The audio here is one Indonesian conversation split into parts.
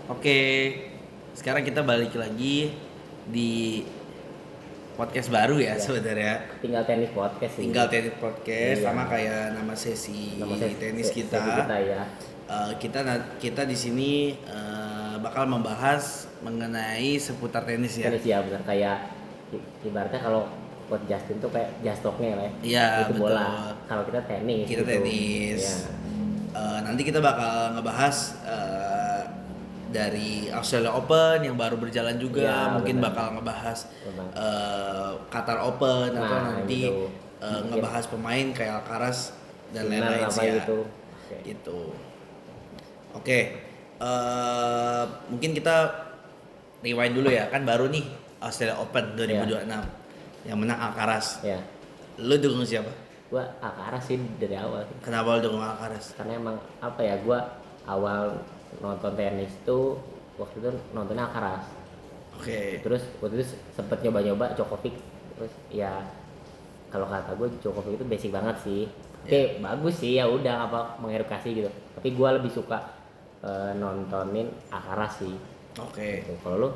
Oke, sekarang kita balik lagi di podcast baru ya Ya, sebenarnya. tinggal teknik podcast sih. Tinggal teknik podcast Iya. sama kayak nama sesi Nama tenis sesi kita kita. ya. Kita di sini bakal membahas mengenai seputar tenis ya. Tenis ya benar kayak ibaratnya kalau buat Justin tuh kayak just talknya lah ya. Iya, Itu betul. bola. Kalau kita tenis Kita gitu. tenis. Ya. Nanti kita bakal ngebahas dari Australia Open yang baru berjalan juga, Ya, mungkin benar. bakal ngebahas Benar. Qatar Open atau Nah, nanti gitu. ngebahas pemain kayak Alcaraz dan Sinner lain-lain apa sih ya. gitu. Oke. Gitu. Oke, mungkin kita rewind dulu ya, kan baru nih Australia Open 2026 yang menang Alcaraz. Ya. Lu dukung siapa? Gua Alcaraz sih dari awal. Kenapa lu dukung Alcaraz? Karena emang apa ya, gua awal nonton tenis tuh waktu itu nontonnya Alcaraz. Oke. Terus waktu itu sempet nyoba-nyoba Djokovic. Terus ya kalau kata gue Djokovic itu basic banget sih. Oke, bagus sih, ya udah apa mengedukasi gitu. Tapi gue lebih suka nontonin Alcaraz sih. Oke. Gitu. Kalau lu?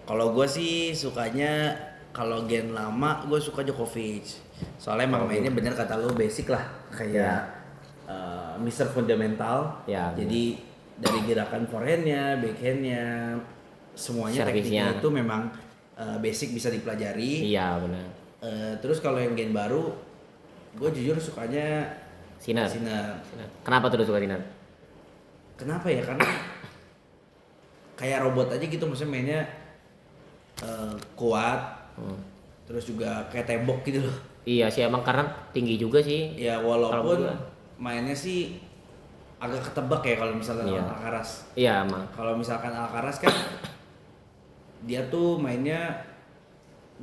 Kalau gue sih sukanya kalau gen lama gue suka Djokovic. Soalnya emang mainnya bener kata lu basic lah, kayak Mr. Fundamental. Ya, Jadi dari gerakan forehandnya, backhandnya, semuanya Servisnya. tekniknya itu memang basic bisa dipelajari. Iya benar. Terus kalau yang gen baru, gue jujur sukanya Sinner. Sinner. Kenapa tuh lu suka Sinner? Kenapa ya? Karena kayak robot aja gitu, maksudnya mainnya kuat. Terus juga kayak tembok gitu loh. Iya sih emang karena tinggi juga sih. Ya Kalau walaupun gua. mainnya sih agak ketebak ya kalau misalnya Iya. Alcaraz. Iya emang. Kalau misalkan Alcaraz kan dia tuh mainnya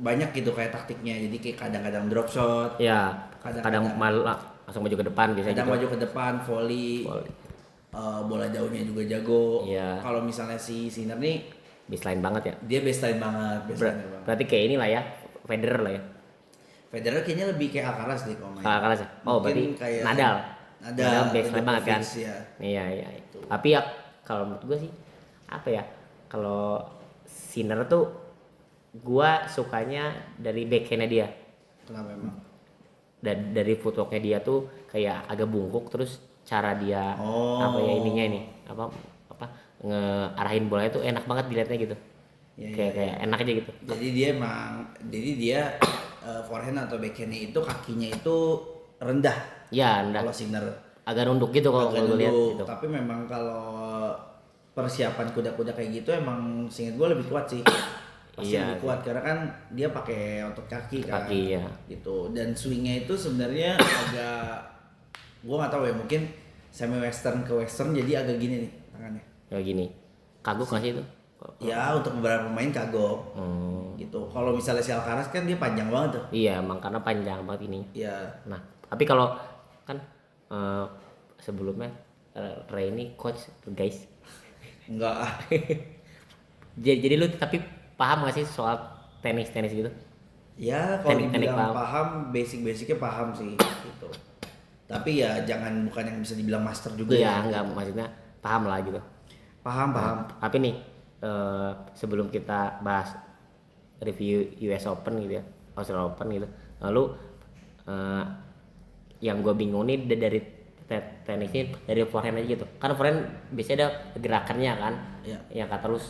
banyak gitu kayak taktiknya. Jadi kayak kadang-kadang drop shot, Iya. Kadang-kadang. Kadang malah langsung maju ke depan biasanya kadang gitu. maju ke depan, volley, Volley. bola jauhnya juga jago. Iya. Kalau misalnya si Sinner nih Baseline banget ya. dia baseline banget, baseline banget. Berarti kayak inilah ya, Federer lah ya. Federer kayaknya lebih kayak Alcaraz deh kalau main. Alcaraz ya? Oh, Mungkin berarti kayak Nadal. Nadal baseline banget kan. Djokovic, ya. Iya, iya. Tapi ya kalau menurut gue sih apa ya? Kalau Sinner tuh gua sukanya dari backhandnya dia. Kenapa emang? Dan dari footworknya dia tuh kayak agak bungkuk, terus cara dia apa ya ininya ini apa ngearahin bolanya tuh enak banget dilihatnya gitu. Ya, kayak enak aja gitu. Jadi dia forehand atau backhandnya itu kakinya itu rendah. Ya, enggak. Kalau Sinner Agak nunduk gitu kalau agak gue lihat dulu, gitu. tapi memang kalau persiapan kuda-kuda kayak gitu emang seingat gue lebih kuat sih. Pasti Iya lebih kuat karena kan dia pakai otot kaki kan. Kaki ya. Gitu. Dan swingnya itu sebenarnya agak, gue nggak tahu ya, mungkin semi western ke western jadi agak gini nih tangannya. Kayak gini. Kagok nggak sih itu? Ya untuk beberapa pemain kagok. Gitu. Kalau misalnya si Alcaraz kan dia panjang banget tuh. Iya, emang karena panjang banget ini. Ya. Nah, tapi kalau kan sebelumnya Ray ini coach guys. Enggak ah. Jadi lu tapi paham gak sih soal tenis gitu? Ya kalau Teknik dibilang paham, basic-basicnya paham sih gitu. Tapi ya bukan yang bisa dibilang master juga Iya, ya. enggak Gitu. maksudnya paham lah gitu. Paham. Tapi nih sebelum kita bahas review US Open gitu ya, Australia Open gitu. Lalu yang gue bingung nih dari tenis ini dari forehand aja gitu. Kan forehand biasanya ada gerakannya kan. Iya. Yang kata lu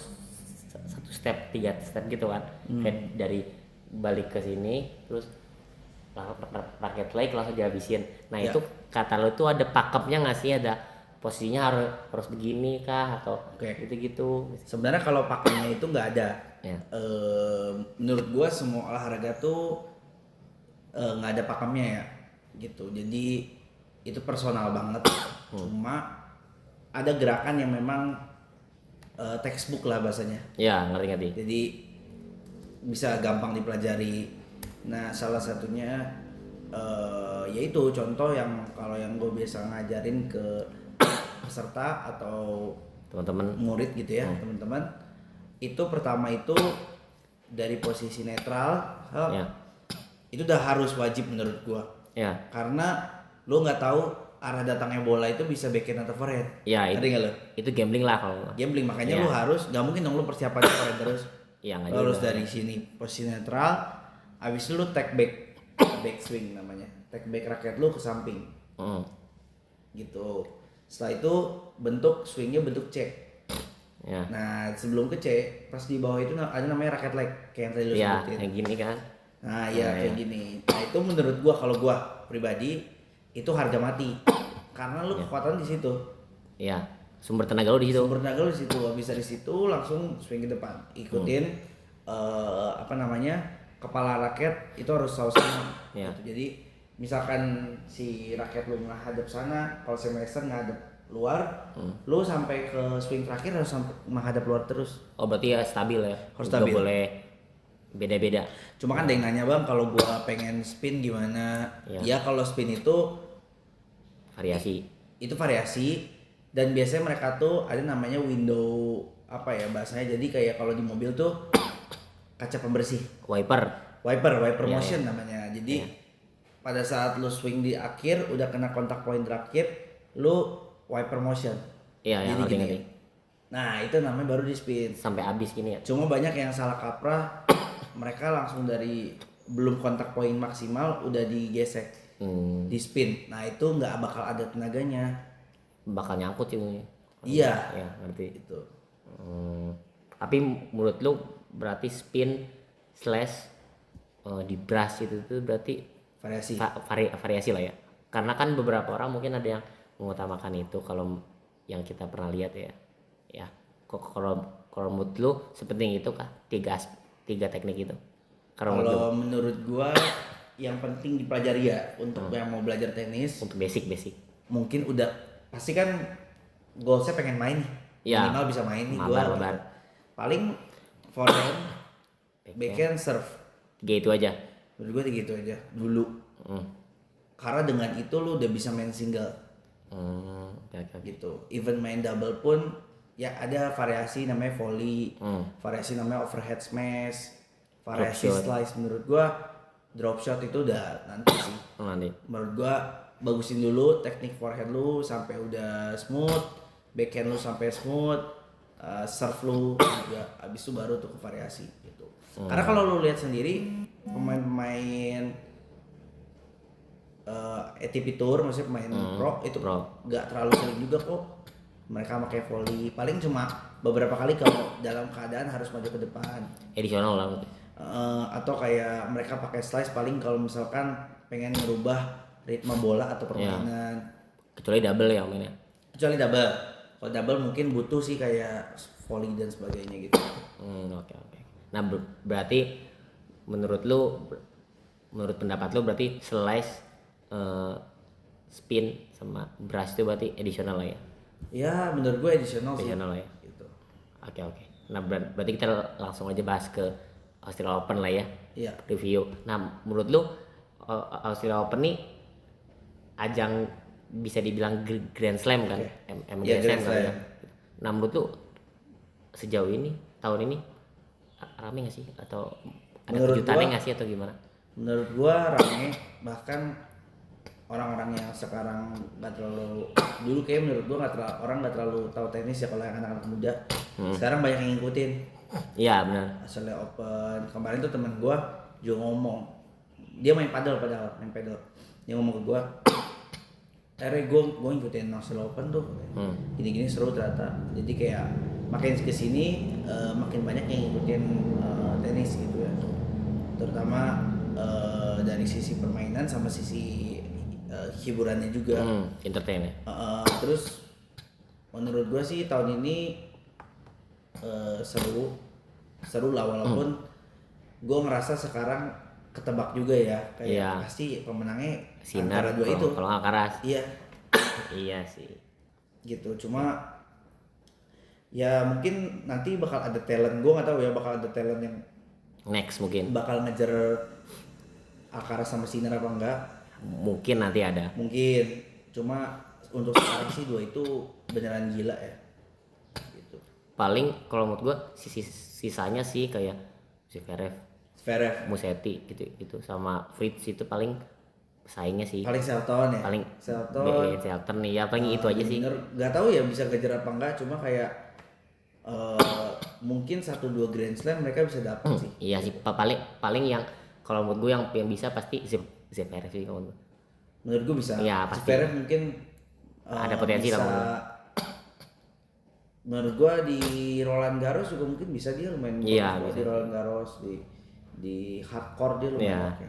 satu step, 3 step gitu kan. Kayak dari balik ke sini terus raket lagi langsung dihabisin. Nah, Ya. itu kata lu tuh ada pakemnya nggak sih, ada posisinya harus begini kah atau gitu-gitu. Sebenarnya kalau pakainya itu nggak ada. Ya. Menurut gua semua olahraga tuh nggak ada pakemnya ya, gitu. Jadi itu personal banget. Cuma ada gerakan yang memang textbook lah bahasanya. Ya, ngerti. Jadi bisa gampang dipelajari. Nah, salah satunya yaitu contoh yang kalau yang gue biasa ngajarin ke peserta atau Teman-teman. murid gitu ya, teman-teman. Itu pertama itu dari posisi netral, Ya. itu udah harus wajib menurut gua. Ya. Karena lu nggak tahu arah datangnya bola itu bisa backhand atau forehand. Ya Ngerti nggak lo? itu gambling lah kalau. Gambling, makanya Iya. lu harus nggak mungkin dong lu persiapan forehand terus. Iya nggak Lu juga. harus dari sini posisi netral, habis itu lu take back, back swing namanya, take back raket lu ke samping, Hmm. gitu. Setelah itu bentuk swingnya bentuk C. Ya. Nah sebelum ke C, pas di bawah itu ada namanya raket leg, kayak yang tadi lu Iya sebutin. yang gini kan. Nah ya kayak gini. Nah itu menurut gua, kalau gua pribadi itu harga mati, karena lu kekuatan di situ. Iya. Sumber tenaga lu di situ. Sumber tenaga lu di situ, bisa di situ langsung swing ke depan, ikutin apa namanya, kepala raket itu harus selalu sama. Iya. Gitu. Jadi misalkan si raket lu menghadap sana, kalau semester menghadap luar, lu sampai ke swing terakhir harus sampai menghadap luar terus. Oh berarti ya stabil ya. Harus Nggak stabil. boleh beda-beda. Cuma kan ada yang nanya, bang kalau gua pengen spin gimana? Iya. Ya kalau spin itu Variasi. variasi, dan biasanya mereka tuh ada namanya window, apa ya bahasanya, jadi kayak kalau di mobil tuh kaca pembersih, Wiper. wiper Iya, motion namanya. Jadi pada saat lu swing di akhir udah kena kontak poin terakhir, lu wiper motion. Iya yang Jadi gini. ngerti-ngerti. Nah itu namanya baru di spin. Sampai habis gini ya. Cuma banyak yang salah kaprah, mereka langsung dari belum kontak poin maksimal udah digesek, di spin. Nah itu nggak bakal ada tenaganya. Bakal nyangkut sih ini. Iya. Ya ngerti. Itu. Tapi menurut lu berarti spin slash di brush itu tuh berarti Variasi. variasi lah ya. Karena kan beberapa orang mungkin ada yang mengutamakan itu, kalau yang kita pernah lihat ya. Ya. Kalau menurut lu sepenting itu kah tiga teknik itu? Kalau menurut gua yang penting dipelajari ya untuk yang mau belajar tenis, Untuk basic. mungkin udah pasti kan goalsnya pengen main nih, Ya, minimal bisa main nih mabar. gua. Paling forehand, backhand, serve. 3 itu aja. Menurut gua gitu aja dulu. Karena dengan itu lu udah bisa main single Oke. gitu. Even main double pun ya ada variasi namanya volley, variasi namanya overhead smash, variasi Drop shot. slice. Menurut gua drop shot itu udah nanti sih. Nanti. Menurut gua bagusin dulu teknik forehand lu sampai udah smooth, backhand lu sampai smooth, serve lu juga, abis itu baru tuh ke variasi gitu. Karena kalau lu lihat sendiri pemain-pemain ATP Tour, maksudnya pemain pro itu nggak terlalu sering juga kok mereka pakai volley. Paling cuma beberapa kali kalau dalam keadaan harus maju ke depan. Edisional lah. Atau kayak mereka pakai slice paling kalau misalkan pengen merubah ritme bola atau permainan. Kecuali double ya mainnya. Kecuali double. Kalau double mungkin butuh sih kayak volley dan sebagainya gitu. Oke. Nah berarti menurut pendapat lu berarti slice, spin sama brush itu berarti additional lah ya? Ya menurut gue additional sih. Additional lah ya. Gitu. Oke. Nah berarti kita langsung aja bahas ke Australia Open lah ya. Iya. Review. Nah menurut lu Australia Open nih ajang bisa dibilang Grand Slam kan? Iya, Grand Grand Slam kali ya. Slam. Nah menurut lu sejauh ini tahun ini rame nggak sih, atau ada Menurut kejutannya gua- nggak sih atau gimana? Menurut gua rame, bahkan orang-orang yang sekarang nggak terlalu, dulu kayak menurut gua orang nggak terlalu tahu tenis ya, kalau yang anak-anak muda sekarang banyak yang ngikutin Iya benar. Australia Open. Kemarin tuh temen gua juga ngomong, dia main padel, dia ngomong ke gua, gue ngikutin Australia Open tuh, gini-gini seru ternyata. Jadi kayak makin kesini makin banyak yang ngikutin tenis gitu ya, terutama dari sisi permainan sama sisi hiburannya juga. Entertain ya. Terus menurut gue sih tahun ini seru lah, walaupun gue ngerasa sekarang ketebak juga ya, kayak pasti pemenangnya Sinner antara dua itu. kalau nggak Karas. Iya. Iya sih. Gitu, cuma ya mungkin nanti bakal ada talent, gue nggak tahu ya, bakal ada talent yang Next mungkin. bakal ngejar Alcaraz sama Sinner apa enggak, Mungkin nanti ada. mungkin. Cuma untuk sekarang sih dua itu beneran gila ya gitu. Paling kalau menurut gua sisanya sih kayak Zverev, Zverev, Musetti gitu sama Fritz itu paling saingnya sih. Paling Shelton ya. Paling Shelton. Shelton nih ya, paling itu aja sih. Nggak tahu ya bisa kejar apa enggak, cuma kayak mungkin 1-2 Grand Slam mereka bisa dapat sih. Iya sih, paling yang kalau menurut gue yang bisa pasti Zverev sih kalau menurut gue. Menurut gue bisa. Iya, pasti. Zverev mungkin Ada potensi bisa, lah menurut gua di Roland Garros juga mungkin bisa dia lumayan Iya, bagus bisa. di Roland Garros, di hardcore dia lumayan Iya. oke.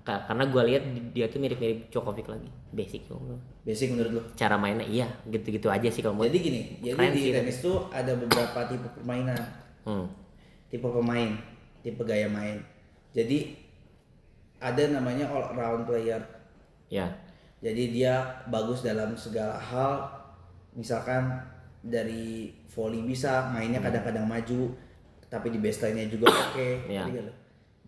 Karena gue lihat dia tuh mirip-mirip Djokovic lagi, basic kalau Basic menurut lo. cara mainnya iya gitu-gitu aja sih kalau Jadi gini, jadi Keren di sih, tenis tuh ada beberapa tipe permainan, Hmm. tipe pemain, tipe gaya main. Jadi ada namanya all around player. Ya. Jadi dia bagus dalam segala hal. Misalkan dari volley bisa, mainnya kadang-kadang maju, tapi di baseline-nya juga oke. Iya. Ngerti gak lo?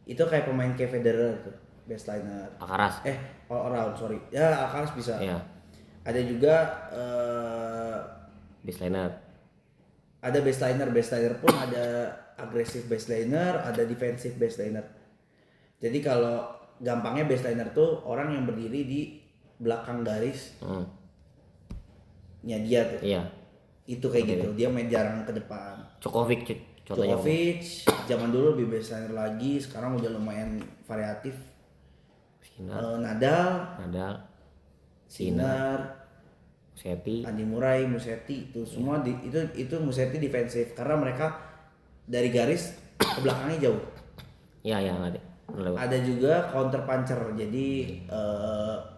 Itu kayak pemain kayak Federer tuh, baseliner. Alcaraz. All around, sorry. Ya, Alcaraz bisa. Iya. Ada juga Baseliner. ada baseliner pun ada agresif baseliner, ada defensif baseliner. Jadi kalau gampangnya baseliner tuh orang yang berdiri di belakang garis nya dia tuh. Iya. Itu kayak gitu. Dia main jarang ke depan. Djokovic contohnya. Djokovic zaman dulu lebih baseliner lagi, sekarang udah lumayan variatif. Nadal, Sinner, Musetti. Andy Murray, Musetti itu semua itu Musetti defensif karena mereka dari garis ke belakangnya jauh. Iya, ada. Ada juga counter puncher. Jadi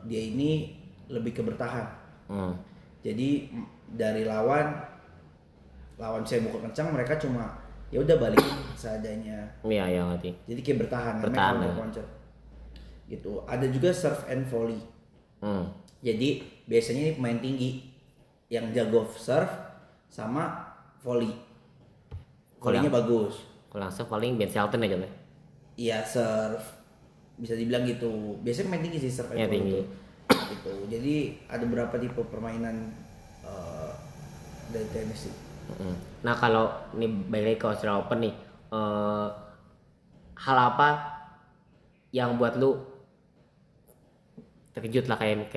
dia ini lebih ke bertahan. Jadi dari lawan saya mukul kencang, mereka cuma ya udah balikin seadanya. Iya, ngerti. Jadi kayak bertahan, Bertahan, namanya counter ya. puncher. Gitu. Ada juga serve and volley. Jadi biasanya ini pemain tinggi yang jago serve sama volley. Volley-nya bagus. Kalau langsung paling Ben Shelton aja deh. Iya, serve. Bisa dibilang gitu. Biasanya pemain tinggi sih serve and Iya, volley tinggi. itu. Gitu. Jadi ada beberapa tipe permainan dari tenis sih. Nah kalau nih balik lagi ke Australian Open nih, hal apa yang buat lu terkejut lah kayak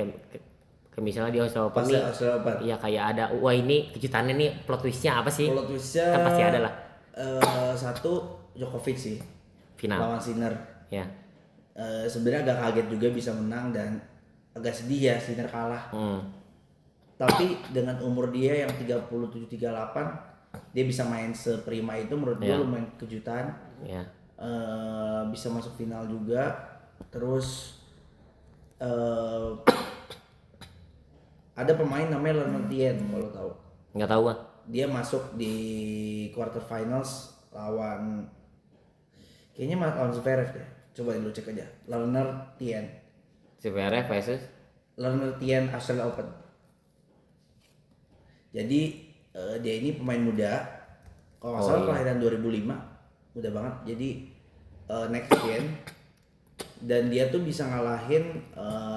misalnya di Australian Open Pas nih, Australian Open. iya kayak ada wah ini kejutannya nih plot twistnya apa sih? Plot twistnya Kan pasti ada lah. Satu Djokovic sih Final. lawan Sinner. Ya. Sebenarnya agak kaget juga bisa menang dan agak sedih ya Sinner kalah. Tapi dengan umur dia yang 37-38 dia bisa main seprima itu menurut gue lumayan kejutan. Ya. Bisa masuk final juga. Terus ada pemain namanya Leonard Tien kalau tahu. Nggak tahu ah. Dia masuk di quarter finals lawan kayaknya lawan Zverev deh. Coba lu cek aja. Leonard Tien. Zverev versus Leonard Tien Australian Open. Jadi dia ini pemain muda. Kalau nggak salah kelahiran 2005. Muda banget. Jadi next gen. Dan dia tuh bisa ngalahin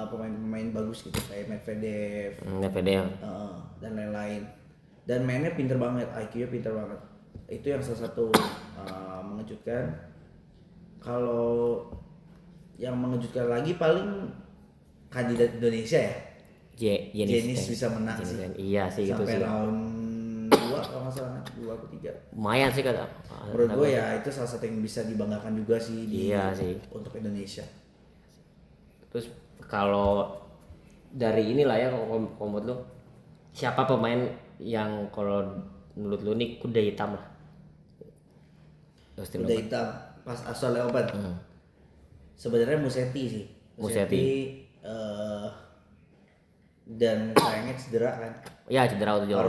pemain-pemain bagus gitu kayak Medvedev. Dan lain-lain. Dan mainnya pinter banget, IQ-nya pinter banget. Itu yang salah satu mengejutkan. Kalau yang mengejutkan lagi paling kandidat Indonesia ya. Jenis bisa menang sih. Iya sih gitu sih. Sampai round 2 kalau nggak salah, 2 atau 3. Lumayan sih kata. Menurut gue ya itu salah satu yang bisa dibanggakan juga sih sih untuk Indonesia. Terus kalau dari inilah ya kalau menurut lu siapa pemain yang kalau menurut lu nih kuda hitam lah? Kuda hitam pas Australian Open. Sebenarnya Musetti sih. Musetti dan sayangnya cedera kan. Ya cedera waktu jauh.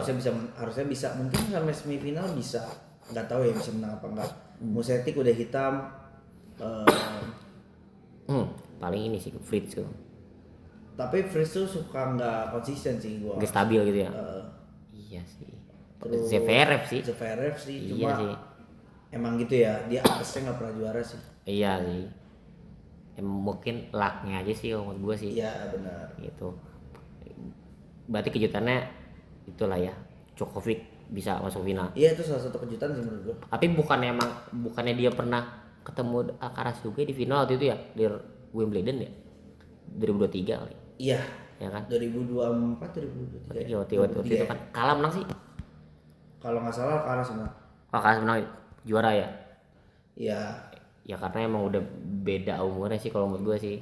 Harusnya bisa mungkin sampai semifinal bisa. Nggak tahu ya bisa menang apa enggak. Musetti kuda hitam. Paling ini sih Fritz tuh. Tapi Fritz tuh suka nggak konsisten sih gua. Nggak stabil gitu ya. Iya sih. Zverev sih. Cuma iya sih. Emang gitu ya, dia apesnya nggak pernah juara sih. Iya sih. Mungkin lucknya aja sih menurut gue sih. Iya benar. Gitu. Berarti kejutannya itulah ya, Djokovic bisa masuk final. Iya itu salah satu kejutan sih menurut gue. Tapi bukannya dia pernah ketemu Alcaraz juga di final waktu itu ya di Wimbledon ya? 2023 kali. Iya. Ya kan? 2024 2023. Iya, waktu itu kan kalah menang sih. Kalau nggak salah Alcaraz menang. Alcaraz menang juara ya. Iya. Ya karena emang udah beda umurnya sih kalau menurut gue sih.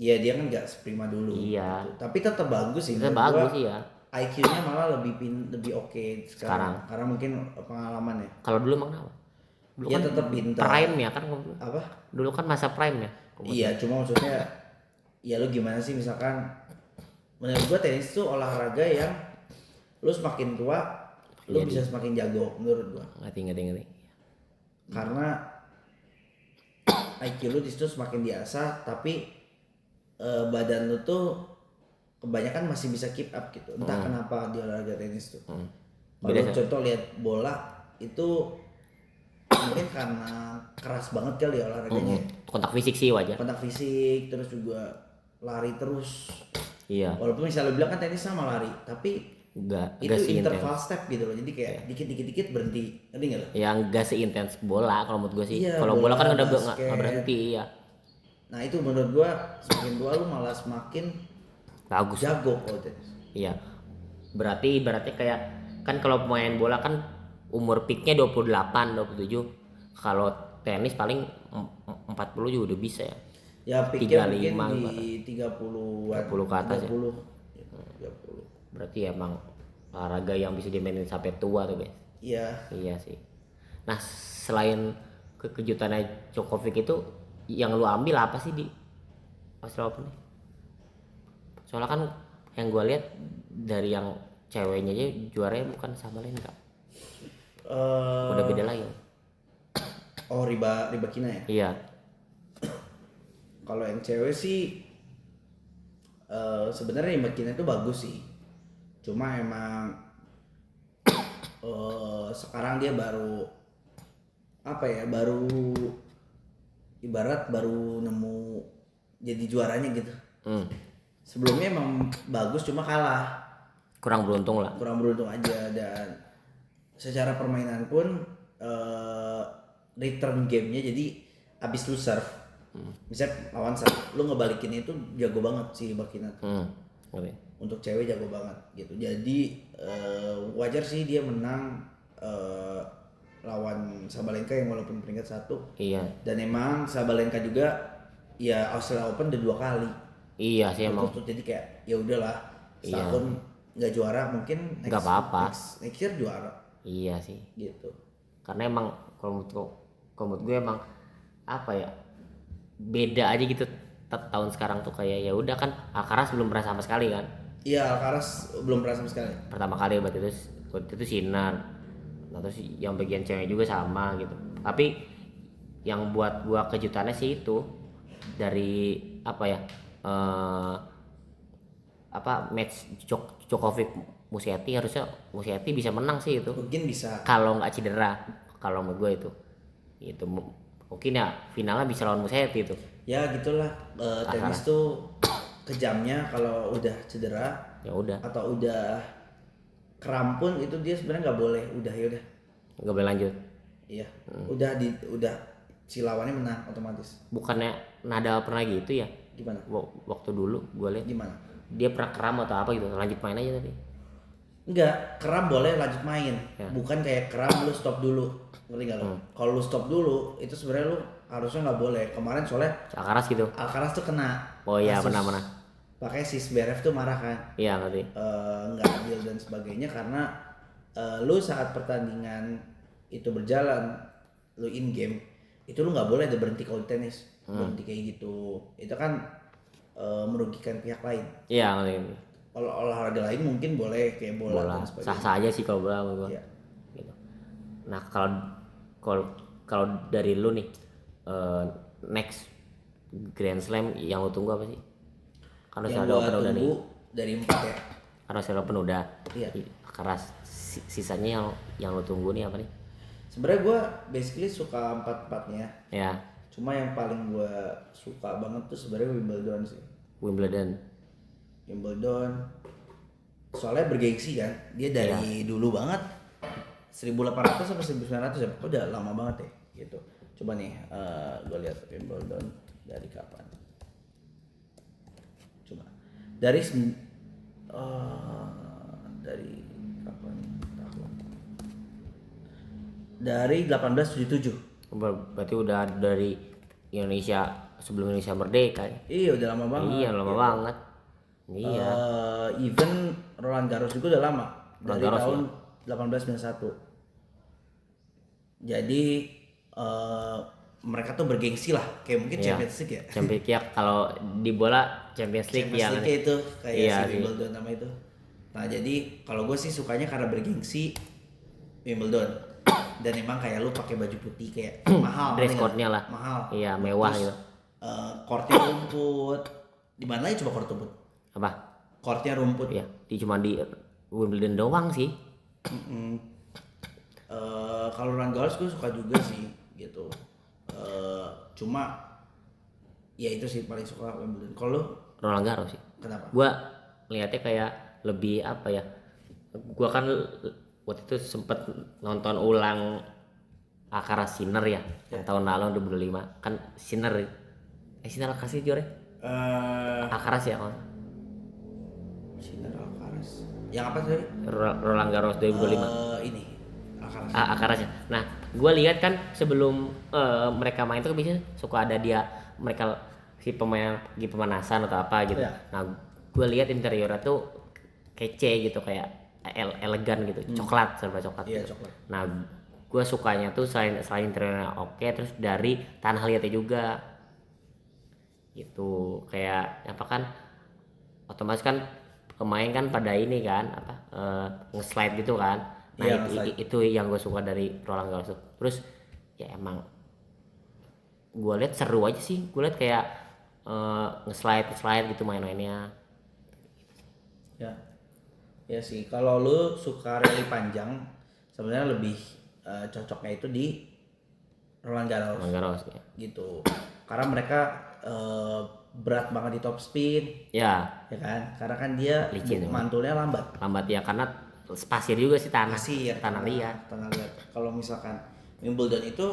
Iya dia kan nggak seprima dulu. Iya. Gitu. Tapi tetap bagus sih. Tetap menurut bagus gua. sih ya. IQ-nya malah lebih oke sekarang. Karena mungkin pengalaman ya. Kalau dulu emang kenapa? Dulu Dia kan tetap pintar. prime ya kan kalau dulu. Apa? Dulu kan masa prime ya. Iya, cuma maksudnya ya lu gimana sih misalkan menurut gua tenis tuh olahraga yang lu semakin tua lu bisa semakin jago menurut gua. Ngerti. Karena IQ lu di situ semakin diasah tapi badan lu tuh kebanyakan masih bisa keep up gitu. Entah kenapa di olahraga tenis tuh. Kalau contoh lihat bola itu mungkin karena keras banget kali ya olahraganya. Kontak fisik sih wajar. Kontak fisik terus juga lari terus. Iya. Walaupun misalnya bilang kan tenis sama lari, tapi Enggak itu interval step gitu loh. Jadi kayak dikit berhenti. Ngerti enggak lo? Yang enggak seintens bola kalau menurut gue sih. Iya, Kalau bola kan udah basket. enggak berhenti ya. Nah, itu menurut gua semakin tua lu malah semakin Bagus. jago kalau tenis. Iya. Berarti kayak kan kalau pemain bola kan umur peaknya 28, 27. Kalau tenis paling 40 juga udah bisa ya. Ya pikir 35 mungkin di 30-an. 30 ke atas 30. ya. Berarti emang olahraga yang bisa dimainin sampai tua tuh guys. Iya. Iya sih. Nah selain kejutannya Djokovic itu yang lu ambil apa sih di Australia Open? Soalnya kan yang gue lihat dari yang ceweknya aja juaranya bukan Sabalenka. Udah beda lagi. Oh Rybakina ya? Iya. Kalau yang cewek sih sebenarnya Rybakina itu bagus sih. Cuma emang sekarang dia baru ibarat baru nemu jadi juaranya gitu. Sebelumnya emang bagus cuma kalah. Kurang beruntung aja dan secara permainan pun return gamenya jadi abis lu serve misalnya lawan serve lu ngebalikin itu jago banget sih Rybakina untuk cewek jago banget gitu. Jadi wajar sih dia menang lawan Sabalenka yang walaupun peringkat 1. Iya. Dan emang Sabalenka juga ya Australia Open udah 2 kali. Iya sih emang. Jadi kayak ya udahlah setahun nggak juara mungkin nggak apa-apa. Next year juara. Iya sih. Gitu. Karena emang kalau menurut gue emang apa ya beda aja gitu tahun sekarang tuh kayak ya udah kan Alcaraz belum pernah sama sekali kan. Iya Alcaraz belum pernah sama sekali. Pertama kali waktu itu Sinner. Nah, terus yang bagian cewek juga sama gitu. Tapi yang buat gua kejutannya sih itu dari apa ya match Djokovic Musetti harusnya Musetti bisa menang sih itu. Mungkin bisa. Kalau nggak cedera, kalau menurut gue itu mungkin ya finalnya bisa lawan Musetti itu. Ya gitulah tenis tuh kejamnya kalau udah cedera. Ya udah. Atau udah kram pun itu dia sebenarnya nggak boleh. Ya udah. Nggak boleh lanjut. Iya. Udah si lawannya menang otomatis. Bukannya Nadal pernah gitu ya? Gimana? Waktu dulu gue lihat. Gimana? Dia pernah kram atau apa gitu, lanjut main aja tadi. Enggak, kram boleh lanjut main. Ya. Bukan kayak kram lu stop dulu. Ngerti gak lo? Kalau lu stop dulu, itu sebenarnya lu harusnya nggak boleh. Kemarin soalnya Alcaraz gitu. Alcaraz tuh kena. Oh iya, pernah. Pakai si Zverev tuh marah kan. Iya, ngerti. Nggak adil dan sebagainya karena lu saat pertandingan itu berjalan, lu in game, itu lu nggak boleh ada berhenti kalau di tenis. Berhenti kayak gitu. Itu kan merugikan pihak lain. Iya, ngerti. Kalau olahraga lain mungkin boleh kayak bola dan sebagainya. Sah-sah aja sih kalau bola menurut gua. Iya. Gitu. Nah, kalau dari lu nih next Grand Slam yang lu tunggu apa sih? Karena yang Australia Open udah nih. Dari 4 ya. Karena Australia Open udah. Iya. Karena sisanya yang lu tunggu nih apa nih? Sebenarnya gue basically suka 4-4-nya. Ya. Cuma yang paling gue suka banget tuh sebenarnya Wimbledon sih. Wimbledon. Soalnya bergengsi kan. Dia dari dulu banget 1800 sampai 1900 ya. Udah lama banget ya gitu. Coba nih gue lihat Wimbledon dari kapan. dari dari kapan tahun? Dari 1877. Berarti udah dari Indonesia sebelum Indonesia merdeka ya? Iya udah lama banget. Iya lama banget. Iya. Even Roland Garros juga udah lama. Roland Dari Garros, tahun 1891. Jadi mereka tuh bergengsi lah, kayak mungkin Iya. Champions League ya. Champions League kalau di bola Champions League Champions yang League itu kayak Iya si sih. Wimbledon nama itu. Nah jadi kalau gue sih sukanya karena bergengsi Wimbledon. Dan emang kayak lu pakai baju putih kayak mahal. dress ngerti nggak? code-nya lah. Mahal. Iya, mewah Terus, gitu. Courtnya rumput. Di mana lagi coba court rumput? Apa? Courtnya rumput. Iya, cuma di Wimbledon doang sih. Kalau Roland Garros gue suka juga sih gitu. Cuma ya itu sih paling suka Wimbledon. Kalau lu Roland Garros sih. kenapa? Gua lihatnya kayak lebih apa ya? Gua kan waktu itu sempet nonton ulang Alcaraz Sinner ya, yang tahun lalu 2005 kan Sinner Sinner Alcaraz sih juara Alcaraz ya kalau Sinner Alcaraz. Yang apa tadi? Roland Garros 2025. Ini Alcaraz. Alcaraz ya. Nah, gue lihat kan sebelum mereka main tuh biasanya suka ada mereka si pemain lagi pemanasan atau apa gitu. Iya. Nah, gue lihat interiornya tuh kece gitu kayak elegan gitu, coklat serba coklat. Iya, gitu. coklat. Nah, gue sukanya tuh selain interiornya oke, terus dari tanah liatnya juga gitu kayak apa kan otomatis kan pemain kan pada ini kan apa nge-slide gitu kan. Nah, Iya, itu yang gue suka dari Roland Garros tuh. Terus ya emang gue lihat seru aja sih, gue lihat kayak nge-slide gitu main-mainnya. Ya. Ya sih, kalau lu suka rally panjang sebenarnya lebih cocoknya itu di Roland Garros. Roland Garros ya. Gitu. Karena mereka berat banget di top spin, Ya, ya kan? Karena kan dia Licin, mantulnya lambat. lambat ya karena pasir juga sih tanah. Pasir, tanah liat. Tanah liat. Kalau misalkan Wimbledon itu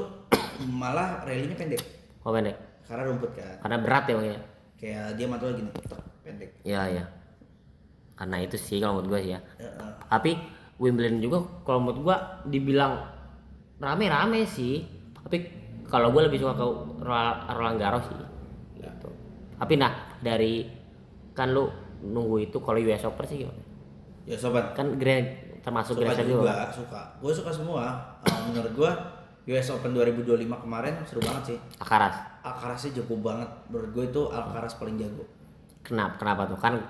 malah rally-nya pendek. Oh pendek. Karena rumput kan. Karena berat ya makanya. Kayak dia mantulnya gini, tek, pendek. Ya ya. Karena itu sih kalau menurut gue sih ya. Heeh. Tapi Wimbledon juga kalau menurut gue dibilang rame-rame sih. Tapi kalau gue lebih suka ke Roland Garros sih. Gitu. Tapi nah dari kan lu nunggu itu kalau US Open sih gimana? Ya sobat, Kan termasuk suka Grand Slam juga, juga. suka. Gue suka semua. Menurut gue US Open 2025 kemarin seru banget sih. Alcaraz. Alcaraznya jago banget. Menurut gue itu Alcaraz paling jago. Kenapa tuh? Kan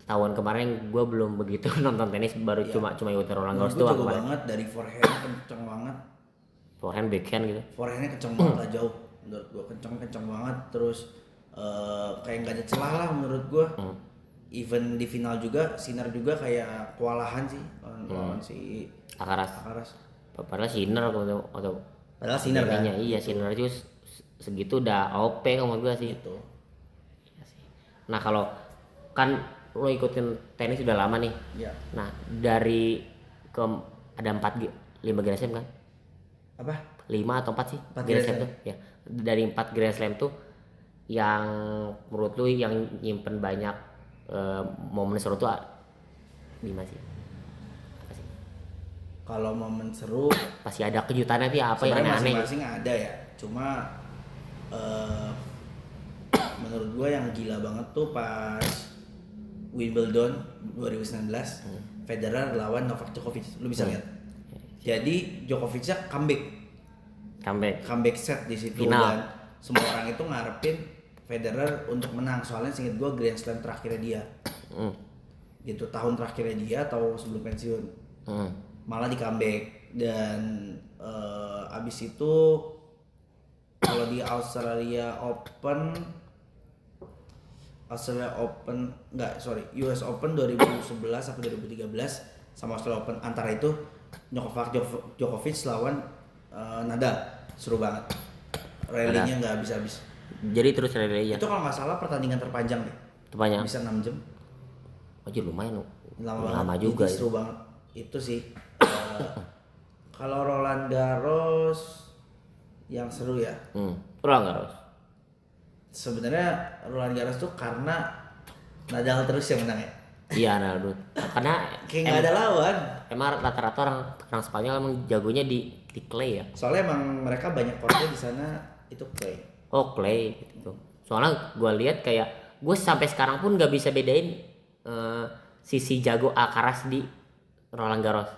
tahun kemarin gue belum begitu nonton tenis, baru cuma ikutin Roland Menurut Garros gue doang jago kemarin. banget, dari forehand kenceng banget. Forehand, backhand gitu. Forehandnya kenceng banget lah jauh. Menurut gue kenceng banget. Terus kayak nggak ada celah lah menurut gue. Even di final juga, Sinner juga kayak kewalahan sih lawan si Alcaraz. Alcaraz. Padahal Sinner atau Padahal Sinner kan. Iya Sinner itu segitu udah OP kalau menurut gue sih. Gitu. Iya sih. Nah kalau kan lo ikutin tenis udah lama nih. Ya. Nah dari ada 5 Grand Slam kan? Apa? 5 atau 4 sih? 4 Grand Grand Slam Slam. tuh. Ya. Dari 4 Grand Slam tuh yang menurut lu yang nyimpen banyak momen seru tuh gimana sih? Apa sih? Kalau momen seru Pasti ada kejutannya sih apa yang sebenarnya aneh-aneh. masing-masing ada ya. Cuma menurut gue yang gila banget tuh pas Wimbledon 2019 Federer lawan Novak Djokovic. Lu bisa lihat. Jadi Djokovicnya comeback set di situ. Final. Dan semua orang itu ngarepin Federer untuk menang, soalnya seinget gue Grand Slam terakhirnya dia. Gitu, tahun terakhirnya dia atau sebelum pensiun. Malah di comeback. Dan abis itu kalau di Australia Open US Open 2011 atau 2013 sama Australia Open, antara itu Novak Djokovic lawan Nadal, seru banget. Rally-nya nggak habis-habis. Jadi terus relay ya. Itu kalau nggak salah pertandingan terpanjang deh. Terpanjang. Bisa 6 jam. Aja lumayan Lama lama banget. juga Jadi ya. seru banget. Itu sih. Kalau Roland Garros yang seru ya. Roland Garros. Sebenarnya Roland Garros tuh karena Nadal terus yang menang ya. Iya Ronaldo. Karena Kayak nggak ada lawan. emang rata-rata orang Spanyol emang jagonya di clay ya. Soalnya emang mereka banyak courtnya di sana itu clay. Oh clay gitu. Soalnya gue lihat kayak gue sampai sekarang pun nggak bisa bedain sisi jago Alcaraz di Roland Garros.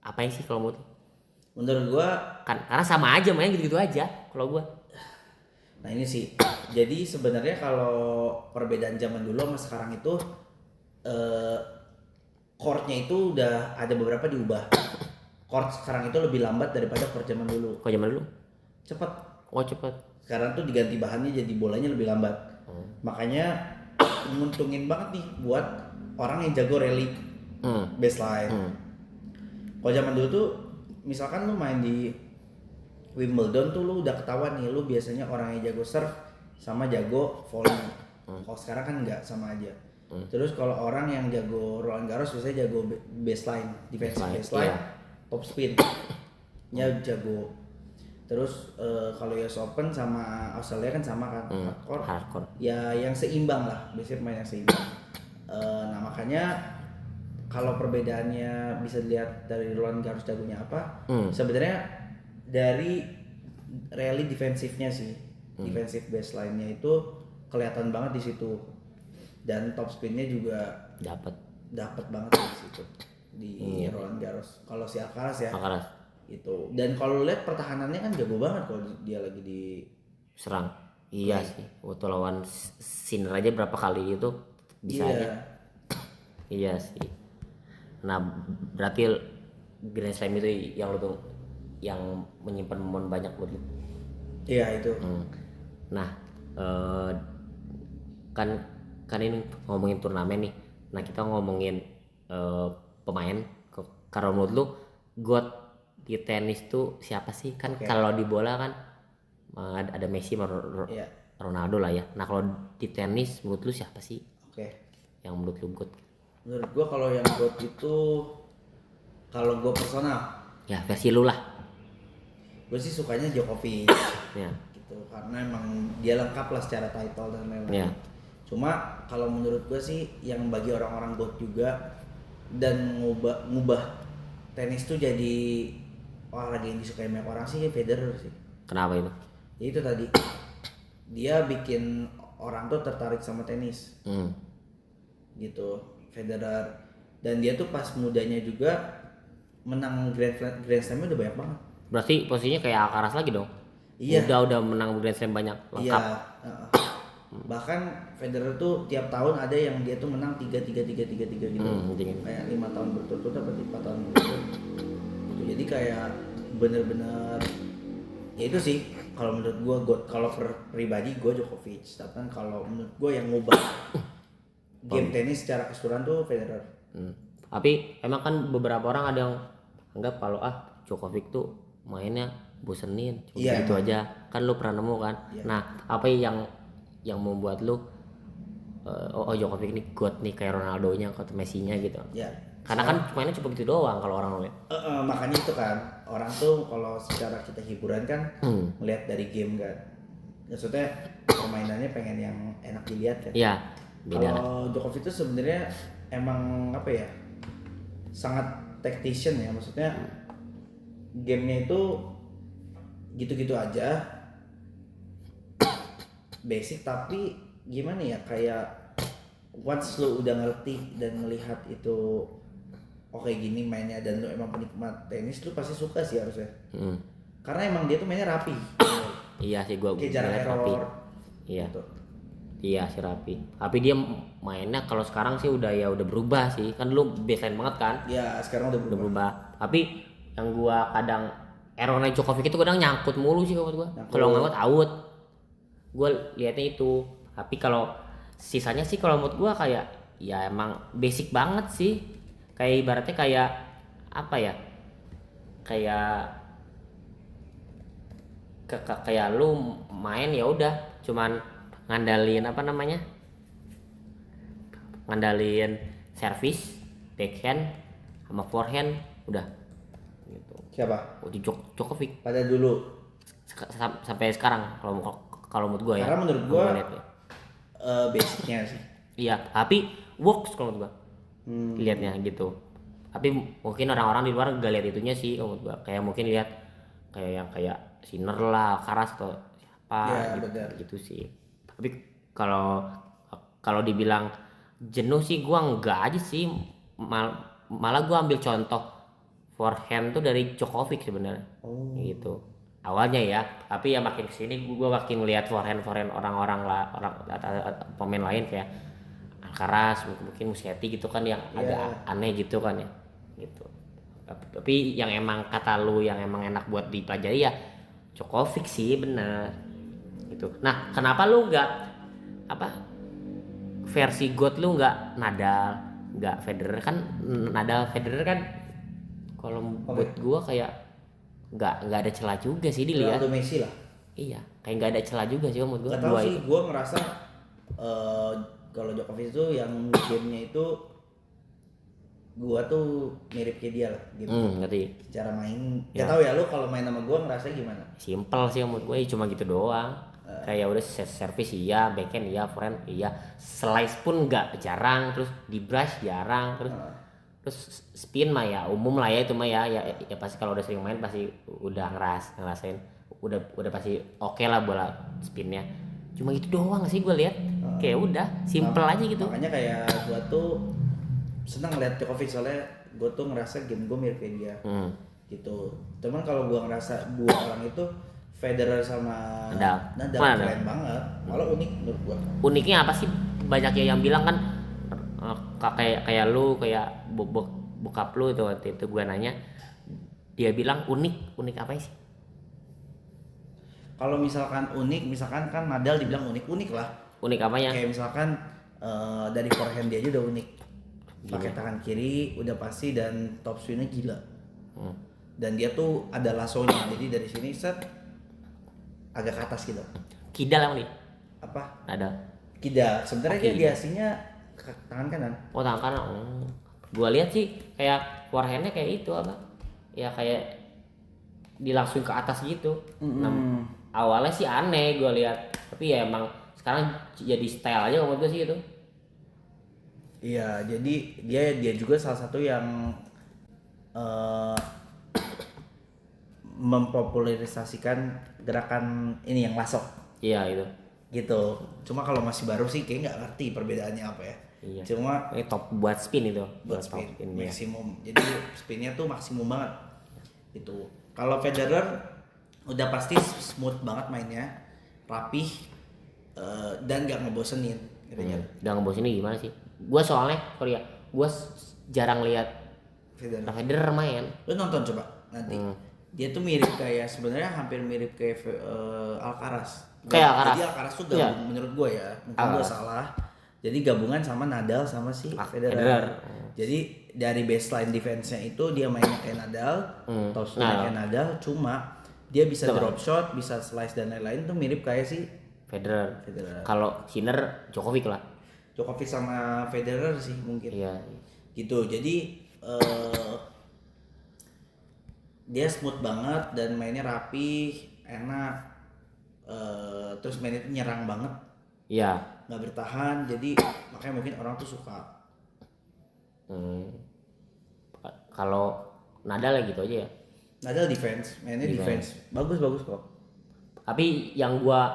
Apa sih kalau menurut? Menurut gua, Kan karena sama aja main gitu-gitu aja kalau gue. nah ini sih. Jadi sebenarnya kalau perbedaan zaman dulu sama sekarang itu eh courtnya itu udah ada beberapa diubah. Court sekarang itu lebih lambat daripada court zaman dulu. Kalau zaman dulu, Cepet. oh cepet. Sekarang tuh diganti bahannya jadi bolanya lebih lambat. Makanya menguntungin banget nih buat orang yang jago rally baseline. Kalau zaman dulu tuh misalkan lu main di Wimbledon tuh lu udah ketahuan nih lu biasanya orang yang jago serve sama jago volley. Kalau sekarang kan nggak, sama aja. Terus kalau orang yang jago Roland Garros biasanya jago baseline, defensive baseline, top spin nya jago. Terus kalau US Open sama Australia kan sama kan, hardcore. Ya yang seimbang lah, biasanya pemain yang seimbang. Nah makanya kalau perbedaannya bisa dilihat dari Roland Garros jagonya apa, sebenarnya dari rally defensifnya sih, defensive baseline-nya itu kelihatan banget di situ, dan top spin-nya juga dapat banget di situ di Roland Garros. Kalau si Alcaraz ya, itu. Dan kalau lihat pertahanannya kan jago banget kalau dia lagi di serang. Iya sih, waktu lawan Sinner aja berapa kali itu bisa aja. Iya sih. Nah berarti Grand Slam itu yang lu tuh yang menyimpan momen banyak buat lu. Iya itu. Nah kan ini ngomongin turnamen nih. Nah kita ngomongin pemain. Kalau menurut lu God di tenis tuh siapa sih? Kan kalau di bola kan ada Messi, Ronaldo lah ya. Nah kalau di tenis menurut lu siapa sih? Yang menurut lu God? Menurut gua kalau yang God itu, kalau gua personal, ya versi lu lah. Gue sih sukanya Djokovic. Ya. Gitu, karena emang dia lengkap lah secara title dan lain-lain. Cuma kalau menurut gue sih yang bagi orang-orang God juga dan ngubah tenis tuh jadi olahraga yang disukai banyak orang sih Federer sih. Kenapa itu? Ya itu tadi, dia bikin orang tuh tertarik sama tenis. Gitu, Federer. Dan dia tuh pas mudanya juga menang Grand Slam udah banyak banget. Berarti posisinya kayak Alcaraz lagi dong? Iya. Udah menang Grand Slam banyak, lengkap. Iya. Bahkan Federer tuh tiap tahun ada yang dia tuh menang 3 gitu. Kayak 5 tahun berturut-turut atau 4 tahun berturut-turut. Gitu. Jadi kayak bener-bener ya itu sih kalau menurut gua God. Kalau pribadi gua Djokovic. Tapi kan kalau menurut gua yang ngubah game tenis secara keseluruhan tuh Federer. Tapi emang kan beberapa orang ada yang anggap kalau Djokovic tuh mainnya bosenin, gitu aja. Kan lu pernah nemu kan? Nah, apa yang membuat lu Djokovic nih God nih kayak Ronaldo-nya atau Messi-nya gitu? Karena kan mainnya cuma gitu doang kalau orang ngeliat. Makanya itu kan orang tuh kalau secara kita hiburan kan melihat dari game kan. Maksudnya permainannya pengen yang enak dilihat kan. Iya, beda. Kalau Djokovic itu sebenarnya emang apa ya? Sangat tactician ya, maksudnya gamenya itu gitu-gitu aja, basic, tapi gimana ya, kayak once lu udah ngerti dan melihat itu oke gini mainnya dan lu emang penikmat tenis, lu pasti suka sih harusnya. Karena emang dia tuh mainnya rapi. Iya sih, gua kayak jarang error. Iya. Gitu. Iya sih rapi. Tapi dia mainnya kalau sekarang sih udah berubah sih. Kan dulu baseline banget kan? Iya, sekarang udah berubah. Tapi yang gua kadang errornya Djokovic itu kadang nyangkut mulu sih menurut gua. Kalau ngangkut out. Gua lihatnya itu. Tapi kalau sisanya sih kalau menurut gua kayak ya emang basic banget sih. Kayak ibaratnya kayak apa ya? Kayak lu main ya udah cuman ngandalin servis, backhand sama forehand udah gitu. Siapa? Djokovic Pada dulu sampai sekarang kalau menurut gue ya. Karena menurut gue basicnya sih Iya, tapi works kalau menurut gua. Lihatnya gitu. Tapi mungkin orang-orang di luar gak lihat itunya sih kalau menurut gua. Kayak mungkin lihat kayak yang kayak Sinner lah, Karas atau siapa Ya gitu, benar. gitu sih. Tapi kalau kalau dibilang jenuh sih gua enggak aja sih. Malah gua ambil contoh forehand tuh dari Djokovic sebenarnya. Oh. Gitu. Awalnya ya, tapi ya makin kesini gua makin lihat forehand orang-orang lah, pemain lain kayak Alcaraz, mungkin Musetti gitu kan yang agak Iya. aneh gitu kan ya, gitu. Tapi yang emang kata lu yang emang enak buat dipelajari ya Djokovic sih bener gitu. Nah kenapa lu nggak apa versi God lu nggak Nadal, nggak Federer kan? Nadal Federer kan kalau Oke. buat gua kayak nggak ada celah juga sih dilihat. Ronaldo Messi lah. Iya kayak nggak ada celah juga sih menurut gua Gak tau dua sih, itu. gue ngerasa kalau Djokovic itu yang gamenya itu gue tuh mirip kayak dia lah gitu. Ngerti. Cara main, Ya. gak tau ya lu kalau main sama gue ngerasa gimana? Simple sih menurut gue cuma gitu doang. Kayak udah servis iya, backhand iya, forehand iya, slice pun nggak jarang, terus di brush jarang, terus spin mah ya umum lah ya itu mah ya pasti kalau udah sering main pasti udah ngerasain udah pasti oke lah bola spinnya. Cuma gitu doang sih gue lihat. Kayak udah simple aja gitu. Makanya kayak gue tuh senang ngeliat Djokovic soalnya gue tuh ngerasa game gue mirip kayak dia gitu. Cuman kalau gue ngerasa dua orang itu Federer sama Nadal. Nadal keren banget, malah unik menurut gue. Uniknya apa sih? Banyak ya yang bilang kan kayak lu kayak bokap lu itu waktu itu gue nanya, dia bilang unik apa sih? Kalau misalkan unik, misalkan kan Nadal dibilang unik lah. Unik apanya? Kayak misalkan dari forehand dia aja udah unik. Pakai tangan kiri udah pasti dan top swingnya gila. Dan dia tuh ada lasonya, jadi dari sini set agak ke atas gitu. Kidal apa nih? Apa? Ada. Kida. Sebenarnya dia biasanya tangan kanan. Oh tangan kanan. Gua lihat sih kayak forehandnya kayak itu apa? Ya kayak dilangsung ke atas gitu. Nah, awalnya sih aneh gua lihat, tapi ya emang sekarang jadi style aja menurut gua sih itu. Iya, jadi dia juga salah satu yang eh, mempopularisasikan gerakan ini yang lasok Iya itu. gitu. Cuma kalau masih baru sih kayak nggak ngerti perbedaannya apa ya. Iya. Cuma Ini top buat spin itu. buat Top spin ya. maksimum. Jadi spinnya tuh maksimum banget. Itu. Kalau Federer udah pasti smooth banget mainnya, rapih dan nggak ngebosenin. Gitu kan. Udah ngebosin ini gimana sih? Gua soalnya sorry ya, gua jarang lihat Federer main. Lu nonton coba nanti. Dia tuh mirip kayak sebenarnya hampir mirip kayak Alcaraz. Kayak Alcaraz. Jadi Alcaraz tuh gabung menurut gue ya. Mungkin gue salah. Jadi gabungan sama Nadal sama si Federer. Jadi dari baseline defense-nya itu dia mainnya kayak Nadal, top swingnya kayak Nadal, cuma dia bisa drop shot, bisa slice dan lain-lain tuh mirip kayak si Federer. Kalau Sinner Djokovic lah. Djokovic sama Federer sih mungkin. Iya. Gitu. Jadi dia smooth banget dan mainnya rapi, enak, terus mainnya tuh nyerang banget, Iya. nggak bertahan, jadi makanya mungkin orang tuh suka. Kalau Nadal ya gitu aja ya. Nadal defense, mainnya defense, bagus kok. Tapi yang gua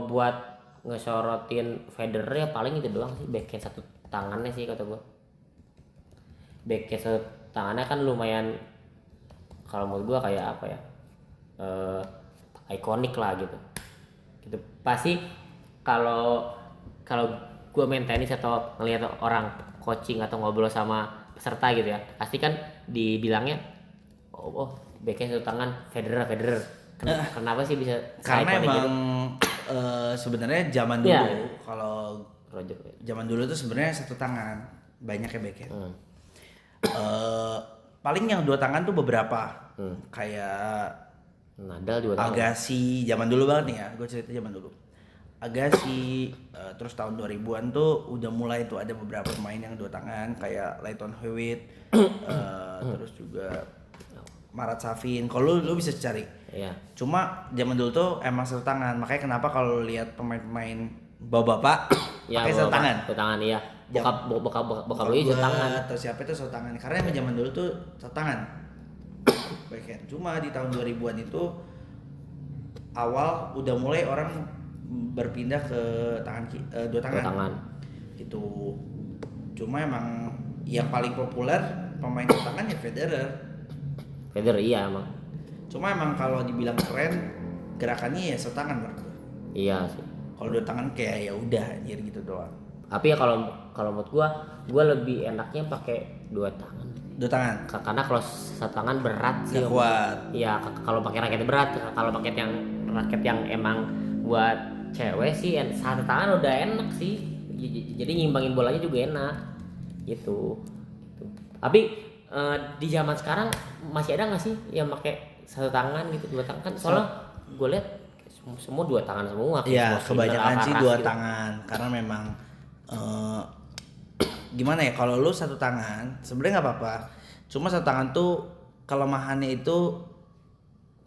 buat ngesorotin Federer ya paling itu doang sih, backhand satu tangannya sih kata gua. Backhand satu tangannya kan lumayan, kalau menurut gua kayak apa ya, ikonik lah gitu pasti kalau gua main tenis atau ngelihat orang coaching atau ngobrol sama peserta gitu ya, pasti kan dibilangnya backhand satu tangan Federer. Kenapa sih bisa Karena ikonik emang gitu? sebenarnya zaman dulu, kalau Roger. zaman dulu tuh sebenarnya satu tangan, banyaknya backhand. Paling yang dua tangan tuh beberapa, kayak Nadal juga tahu. Agassi, zaman dulu banget nih ya, gue cerita zaman dulu. Agassi, terus tahun 2000-an tuh udah mulai tuh ada beberapa pemain yang dua tangan, kayak Lleyton Hewitt, terus juga Marat Safin. Kalau lu bisa cari. Iya. Cuma zaman dulu tuh emang satu tangan, makanya kenapa kalau lihat pemain-pemain bapak Ya pakai sarung tangan. sarung tangan iya. Jam- Bokap lu sarung tangan. atau siapa itu sarung tangan, karena emang zaman dulu tuh sarung tangan backhand. Cuma di tahun 2000-an itu awal udah mulai orang berpindah ke dua Dua tangan tangan. gitu. Cuma emang yang paling populer pemain dua tangan ya Federer. Federer iya emang. Cuma emang kalau dibilang keren gerakannya ya setangan menurut gue. Iya sih. Kalau dua tangan kayak ya udah anjir gitu doang. Tapi ya kalau menurut gua lebih enaknya pakai dua tangan. Dua tangan. Karena kalau satu tangan berat sih. Gak kuat. Iya, kalau pakai raket berat. Kalau pakai raket yang emang buat cewek sih satu tangan udah enak sih. Jadi nyimbangin bolanya juga enak. Gitu. Tapi di zaman sekarang masih ada nggak sih yang pakai satu tangan gitu, dua tangan kan? Soalnya gue lihat semua dua tangan semua. Iya, kebanyakan sih dua gitu. tangan karena memang gimana ya, kalau lu satu tangan sebenarnya nggak apa-apa. Cuma satu tangan tuh kelemahannya itu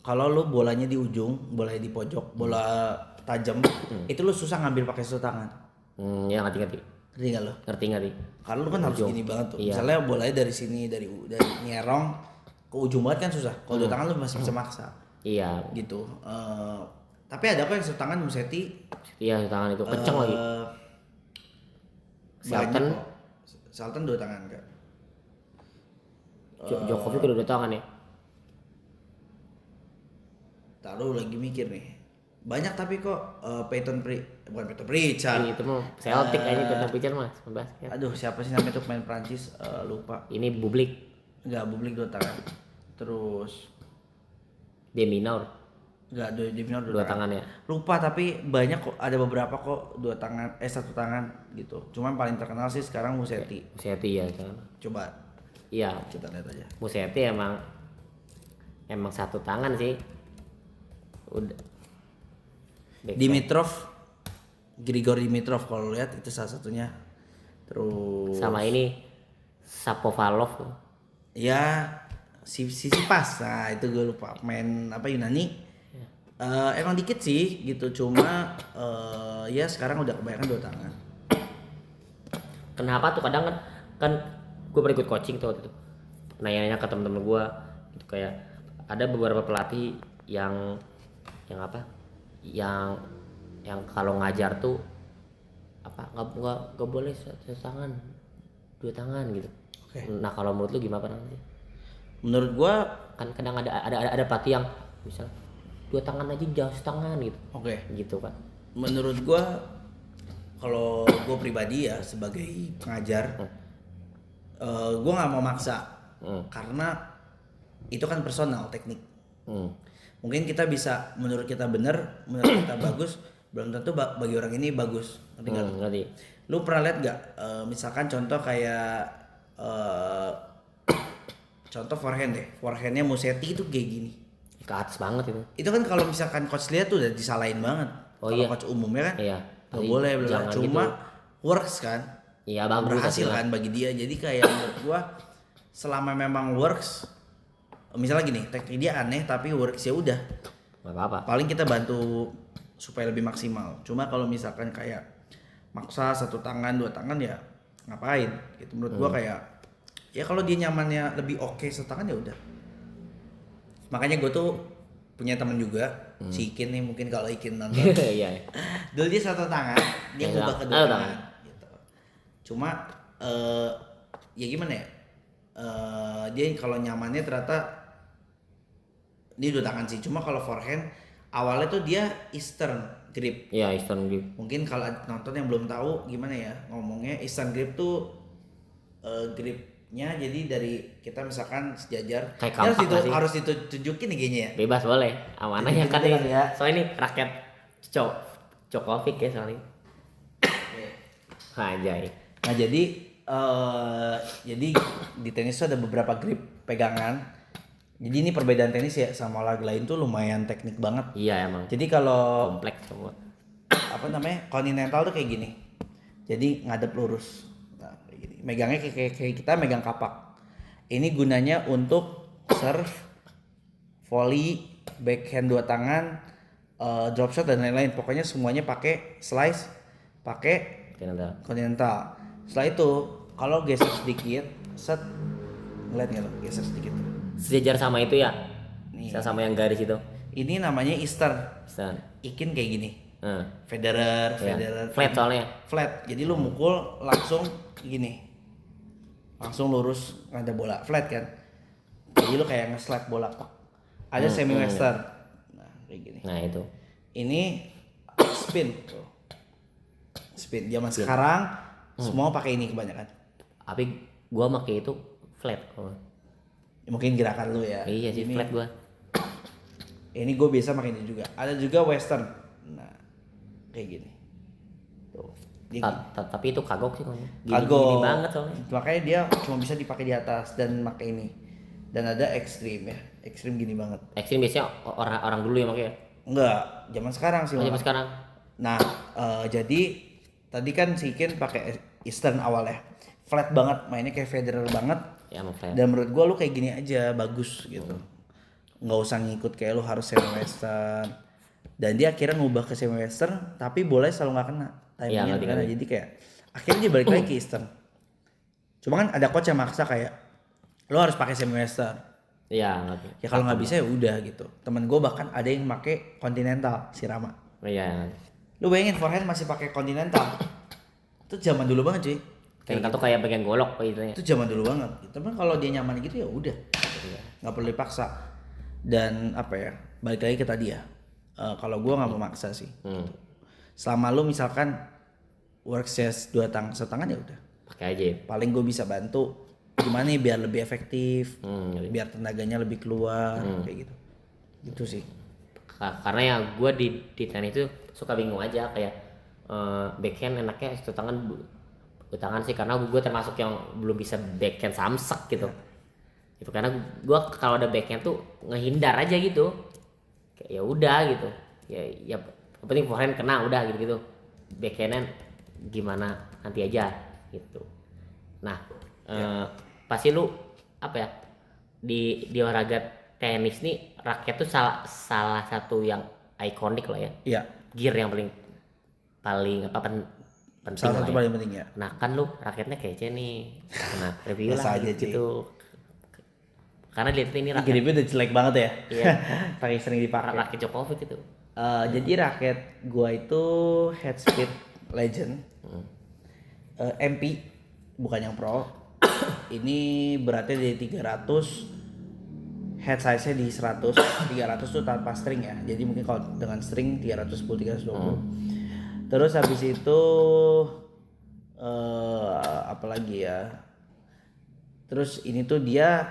kalau lu bolanya di ujung, bolanya di pojok, bola tajam, itu lu susah ngambil pakai satu tangan. Ya ngerti. Ngerti nggak lo? Ngerti. Karena lu kan harus Ujung. gini banget tuh. Iya. Misalnya bolanya dari sini dari nyerong ke ujung banget kan susah. Kalau dua tangan lu masih bisa maksa. Iya. Gitu. Tapi ada kok yang satu tangan Musetti. Iya, satu tangan itu kenceng lagi. Banyak Selton. kok. Selton dua tangan enggak. Djokovic udah dua tangan ya. Taruh lagi mikir nih. Banyak tapi kok bukan Peyton Pritchard. Ini itu mah Celtic kayaknya Peter Pitcher mah basket. Aduh, siapa sih namanya tuh pemain Prancis? Lupa. Ini Bublik, Enggak, Bublik dua tangan. Terus De Minaur enggak, di final dua tangan ya. Lupa, tapi banyak kok, ada beberapa kok dua tangan satu tangan gitu. Cuman paling terkenal sih sekarang Musetti. Musetti ya kan. Coba Iya, kita lihat aja. Musetti emang satu tangan sih. Udah. Dimitrov, Grigor Dimitrov kalau lihat itu salah satunya. Terus Sama ini Sapovalov. ya si pas. Nah, itu gue lupa, main apa Yunani. Emang dikit sih gitu, cuma ya sekarang udah kebanyakan dua tangan. Kenapa tuh kadang kan gue pernah ikut coaching tuh waktu itu. Nanya-nanya ke temen-temen gue gitu, kayak ada beberapa pelatih yang apa? Yang kalau ngajar tuh apa nggak boleh satu tangan, dua tangan gitu. Oke. Nah, kalau menurut lu gimana sih? Menurut gua Kan kadang ada pelatih yang misal dua tangan aja jauh tangan gitu. oke. Gitu kan. Menurut gua kalau gua pribadi ya sebagai pengajar, gua nggak mau maksa karena itu kan personal teknik. Mungkin kita bisa, menurut kita bener, menurut kita bagus, belum tentu bagi orang ini bagus. Ngerti nggak lu? Ngerti. Lu pernah lihat nggak misalkan contoh kayak contoh forehandnya Musetti itu kayak gini. Ke atas banget itu. Itu kan kalau misalkan coach lihat tuh udah disalahin banget. Oh Kalau iya. coach umumnya kan Iya. nggak boleh, Jangan cuma gitu. works kan, Iya bagus berhasil hasilnya. kan bagi dia. Jadi kayak menurut gua selama memang works, misalnya gini, teknik dia aneh tapi works ya udah. Gak apa-apa. Paling kita bantu supaya lebih maksimal. Cuma kalau misalkan kayak maksa satu tangan dua tangan ya ngapain? Gitu menurut gua kayak ya kalau dia nyamannya lebih oke satu tangan ya udah. Makanya gue tuh punya temen juga, si Ikin nih, mungkin kalau Ikin nonton. Iya. Dulu dia satu tangan, dia Ya, ngubah ke dua satu tangan. tangan. Gitu. Cuma ya gimana ya? Dia kalau nyamannya ternyata dia dua tangan sih. Cuma kalau forehand awalnya tuh dia Eastern grip. Iya, Eastern grip. Mungkin kalau nonton yang belum tahu gimana ya ngomongnya, Eastern grip tuh gripnya jadi dari kita misalkan sejajar. Kayak Ini kampak nggak sih? harus ditunjukin nih kayaknya ya. Bebas boleh. Amanah ya kan Jelas ya. Soalnya ini raket Djokovic ya soalnya. Anjay. Nah jadi di tenis tuh ada beberapa grip pegangan. Jadi ini perbedaan tenis ya sama olahraga lain tuh lumayan teknik banget. Iya emang. Jadi kalau Kompleks semua. apa namanya continental tuh kayak gini. Jadi ngadep lurus. Nah, kayak gini. Megangnya kayak kita megang kapak. Ini gunanya untuk serve, volley, backhand dua tangan, drop shot dan lain-lain. Pokoknya semuanya pakai slice pakai Continental. Setelah itu kalau geser sedikit, set, ngeliat nggak lo geser sedikit. Sejajar sama itu ya? Nih. Sama yang garis itu. Ini namanya Eastern. Ikin kayak gini. Federer. Flat soalnya. Flat. Jadi lu mukul langsung gini. Langsung lurus ada bola. Flat kan. Jadi lu kayak nge-slap bola. Ada semi western. Nah, kayak gini. Nah, itu. Ini spin. Spin. Zaman sekarang semua pakai ini kebanyakan. Tapi gua pakai itu flat. Mungkin gerakan lu ya. Iya sih, flat gua. Ini gue biasa pakai ini juga. Ada juga western. Nah, kayak gini. Tuh. Tapi itu kagok sih kalau. Kagok. Gini banget soalnya. Makanya dia cuma bisa dipakai di atas dan pakai ini. Dan ada ekstrim ya. Ekstrim gini banget. Ekstrim biasanya orang dulu yang pakai. Enggak, zaman sekarang sih. Zaman sekarang. Nah, jadi tadi kan si Ken pakai Eastern awalnya. Flat banget, mainnya kayak Federer banget. Ya, flat. Dan menurut gua lu kayak gini aja bagus gitu. Nggak usah ngikut kayak lu harus semi western. Dan dia akhirnya ngubah ke semi western, tapi boleh selalu nggak kena. Timingnya nggak kena. Jadi kayak akhirnya dia balik lagi ke Eastern. Cuma kan ada coach yang maksa kayak lu harus pakai semi western. Iya. Ya kalau nggak bisa ya udah gitu. Temen gue bahkan ada yang pakai Continental si Rama. Iya. Lu bayangin forehand masih pakai Continental. Itu zaman dulu banget cuy. Kayak tuh kayak bagian golok gitu. Itu zaman dulu banget. Tapi kalau dia nyaman gitu ya udah. Nggak perlu dipaksa. Dan apa ya? Balik lagi ke tadi ya. Kalau gue nggak mau maksa sih. Gitu. Selama lu misalkan work size 2 tangan ya udah. Pakai aja. Paling gue bisa bantu gimana nih biar lebih efektif, biar tenaganya lebih keluar kayak gitu. Gitu sih. Karena ya gue di tenis itu suka bingung aja kayak backhand enaknya satu tangan sih karena gue termasuk yang belum bisa backhand samsak gitu. Itu karena gue kalau ada backhand tuh ngehindar aja gitu. Kayak ya udah gitu. Ya yang penting forehand kena udah gitu. Backhandan gimana nanti aja gitu. Nah, pasti lu apa ya? Di olahraga tenis nih raket tuh salah satu yang ikonik lah ya. Iya. Gear yang paling penting. Salah satu paling penting ya. Nah kan lu raketnya kece nih. Nah review lah aja, gitu. Karena lihat ini raket. Gini udah jelek banget ya. Iya. Pakai sering dipakai. Raket Djokovic itu. Jadi raket gua itu Headspeed Legend. MP bukan yang Pro. Ini beratnya dari 300, head size-nya di 100. 300 tuh tanpa string ya. Jadi mungkin kalau dengan string 310 320. Terus habis itu apalagi ya. Terus ini tuh dia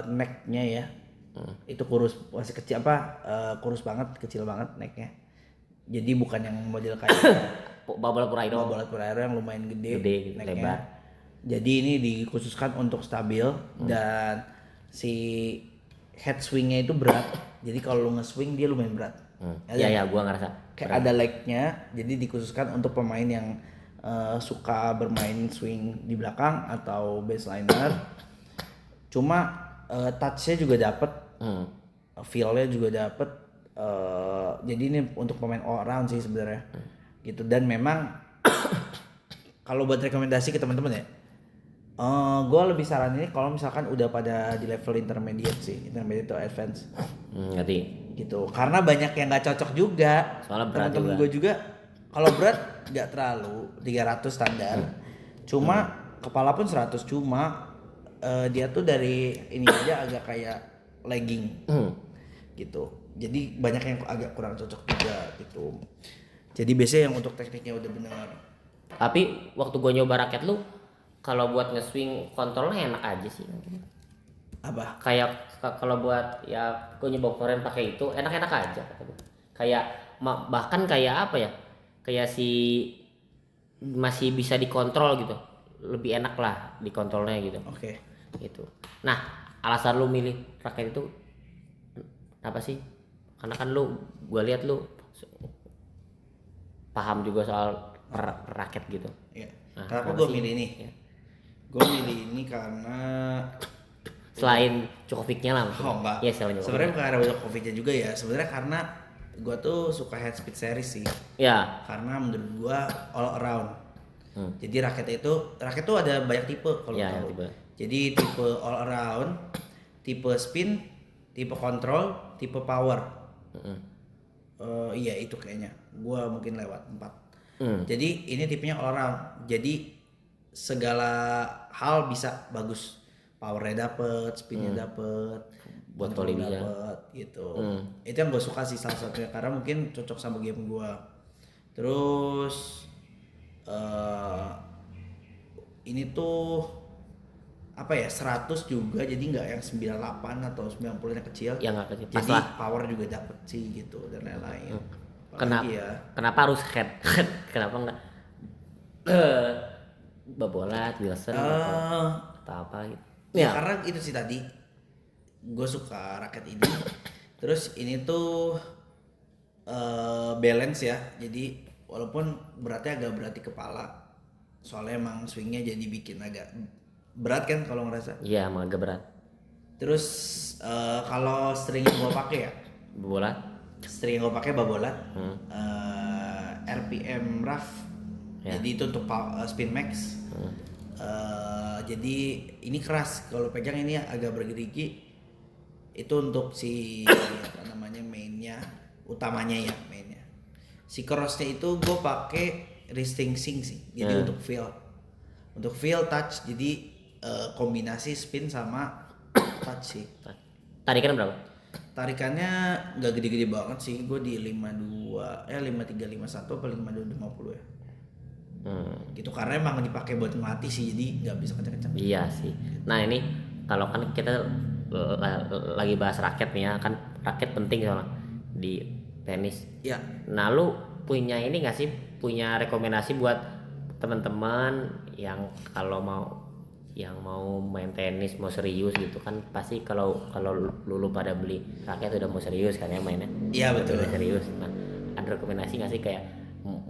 neck-nya ya. Itu kurus, masih kecil kurus banget, kecil banget neck-nya. Jadi bukan yang model kayak Babal Purairo yang lumayan gede gitu, lebar. Jadi ini dikhususkan untuk stabil dan si head swingnya itu berat. Jadi kalau lu nge-swing dia lumayan berat. Iya, gua ngerasa. Kayak ada leg-nya, jadi dikhususkan untuk pemain yang suka bermain swing di belakang atau baseliner. Cuma touch-nya juga dapet, feel-nya juga dapet. Jadi ini untuk pemain all around sih sebenarnya. Gitu. Dan memang kalau buat rekomendasi ke teman-teman ya, gue lebih saranin kalau misalkan udah pada di level intermediate sih, intermediate atau advance. Ngerti. Gitu. Karena banyak yang nggak cocok juga. Soalnya berat temen-temen gue juga kalau berat nggak terlalu 300 standar. Cuma kepala pun 100, cuma dia tuh dari ini aja agak kayak legging. Gitu. Jadi banyak yang agak kurang cocok juga gitu. Jadi biasanya yang untuk tekniknya udah benar. Tapi waktu gue nyoba raket lu, kalau buat nge-swing kontrolnya enak aja sih. Apa? Kayak kalau buat ya gue nyoba forehand pakai itu enak-enak aja. Kayak bahkan kayak apa ya? Kayak masih bisa dikontrol gitu. Lebih enak lah dikontrolnya gitu. Oke. Gitu. Nah, alasan lu milih raket itu apa sih? Karena kan gue lihat lu paham juga soal raket gitu. Iya. Nah, kenapa gue milih ini? Ya. Gue milih ini karena selain Djokovic-nya lah. Oh enggak. Ya, selain Djokovic. Sebenarnya bukan karena Djokovic-nya juga ya. Sebenarnya karena gua tuh suka head speed series sih. Ya. Karena menurut gua all around. Jadi raket tuh ada banyak tipe kalau Ya, tahu. tipe. Jadi tipe all around, tipe spin, tipe control, tipe power. Iya itu kayaknya. Gua mungkin lewat 4. Jadi ini tipenya all around. Jadi segala hal bisa bagus. Powernya dapet, spinnya dapet, Buat control volley bisa. dapet gitu. Itu yang gue suka sih salah satunya karena mungkin cocok sama game gue. Terus ini tuh apa ya 100 juga jadi nggak yang 98 atau 90 yang kecil. Yang nggak kecil. Pas Jadi lah. power juga dapet sih gitu dan lain-lain. Kenapa? Apalagi ya. Kenapa harus head? Kenapa enggak Babolat, Wilson atau apa gitu? Ya karena itu sih tadi gue suka raket ini. Terus ini tuh balance ya. Jadi walaupun beratnya agak berat di kepala, soalnya emang swingnya jadi bikin agak berat kan kalau ngerasa. Iya, emang agak berat. Terus kalau string yang gue pakai ya, Babolat. string yang gue pakai Babolat, RPM rough. Ya. Jadi itu untuk spin max. Jadi ini keras, kalau pegang ini agak bergerigi. Itu untuk si apa namanya mainnya, utamanya ya mainnya. Si crossnya itu gue pakai wristing sing sih. Jadi untuk feel touch. Jadi kombinasi spin sama touch sih. Tarikan berapa? Tarikannya nggak gede-gede banget sih. Gue di 52, 5351 apa 5250 ya. Gitu karena emang dipakai buat ngelatih sih, jadi nggak bisa kencang-kencang. Iya sih. Nah ini kalau kan kita lagi bahas raket nih ya, kan raket penting soalnya di tenis. Ya. Nah lu punya ini nggak sih, punya rekomendasi buat teman-teman yang kalau mau main tenis, mau serius gitu kan, pasti kalau lu pada beli raket udah mau serius kan ya mainnya. Iya betul. Udah serius. Nah ada rekomendasi nggak sih kayak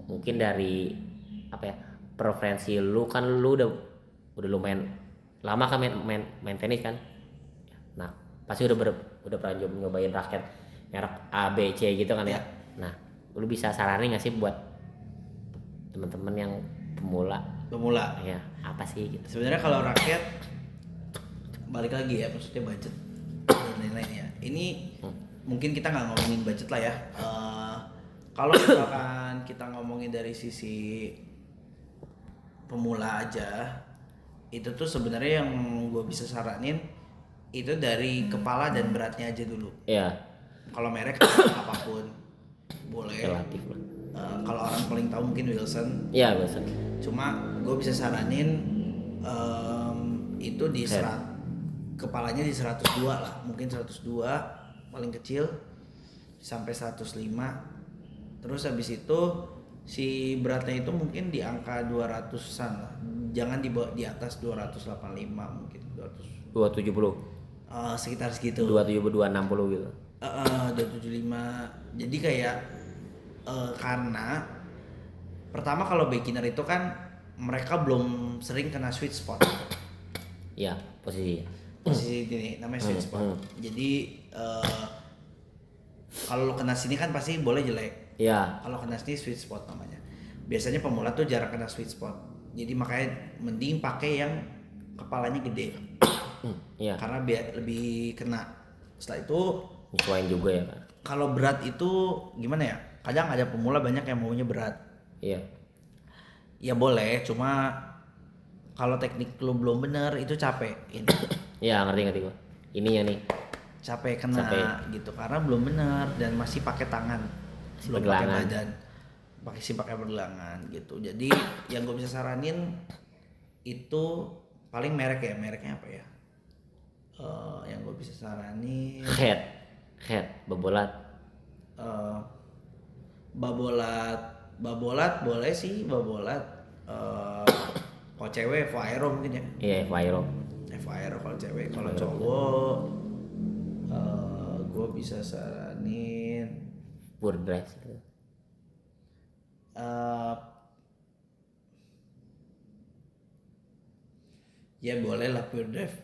mungkin dari apa ya, preferensi lu kan lu udah lumayan lama kan main tenis kan. Nah pasti udah pernah nyobain raket merek A B C gitu kan ya. Nah lu bisa saranin nggak sih buat teman-teman yang pemula ya apa sih gitu? Sebenarnya kalau raket balik lagi ya, maksudnya budget dan lain-lain ya. Ini mungkin kita nggak ngomongin budget lah ya. Kalau misalkan kita ngomongin dari sisi pemula aja, itu tuh sebenarnya yang gue bisa saranin itu dari kepala dan beratnya aja dulu. Iya. Kalau merek apapun boleh. Relatif lah. Kalau orang paling tahu mungkin Wilson. Iya Wilson. Cuma gue bisa saranin itu di kepalanya di 102 lah, mungkin 102 paling kecil sampai 105. Terus habis itu si beratnya itu mungkin di angka 200-an lah. Jangan di atas 285 mungkin 200. 270. Sekitar segitu. 270 260 gitu. 275. Jadi kayak karena pertama kalau beginner itu kan mereka belum sering kena sweet spot. Iya, posisi ini namanya sweet spot. Jadi kalau lo kena sini kan pasti boleh jelek. Iya. Kalau kena sini sweet spot namanya. Biasanya pemula tuh jarang kena sweet spot. Jadi makanya mending pakai yang kepalanya gede. Iya. Karena biar lebih kena. Setelah itu nyesuaiin juga ya kan. Kalau berat itu gimana ya? Kadang ada pemula banyak yang maunya berat. Iya. Ya boleh, cuma kalau teknik lu belum bener itu capek ini. Iya, ngerti gua. Ininya nih. Capek gitu karena belum bener dan masih pakai tangan. Belum pakai badan. Pakai pergelangan gitu. Jadi yang gue bisa saranin itu paling mereknya apa ya? Yang gue bisa saranin head babolat. Babolat boleh sih, babolat. Kalau cewek Evo Aero mungkin ya. Iya, Evo Aero kalau cewek. Kalau cowok gue bisa saranin Pure Drive gitu. Ya boleh lah Pure Drive.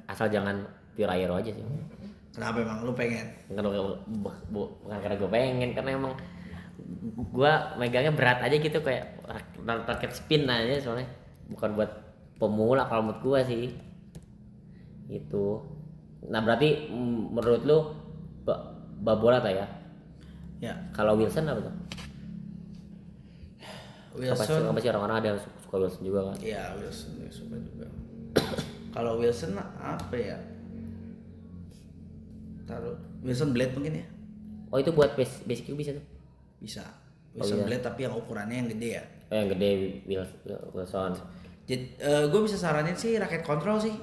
Asal jangan Pure Aero aja sih. Kenapa emang lu pengen? Bukan karena gue pengen, karena emang gue megangnya berat aja gitu, kayak raket spin aja soalnya, bukan buat pemula kalau menurut gue sih itu. Nah berarti menurut lu babolat lah ya. Ya, Kalau Wilson apa tuh? Wilson. Apa sih orang-orang ada yang suka Wilson juga kan? Iya, Wilson ya, suka juga. Kalau Wilson apa ya? Taruh Wilson Blade mungkin ya? Oh itu buat basic juga bisa tuh. Bisa. Wilson iya. Blade tapi yang ukurannya yang gede ya. Yang gede Wilson. Jadi gue bisa saranin sih raket kontrol sih.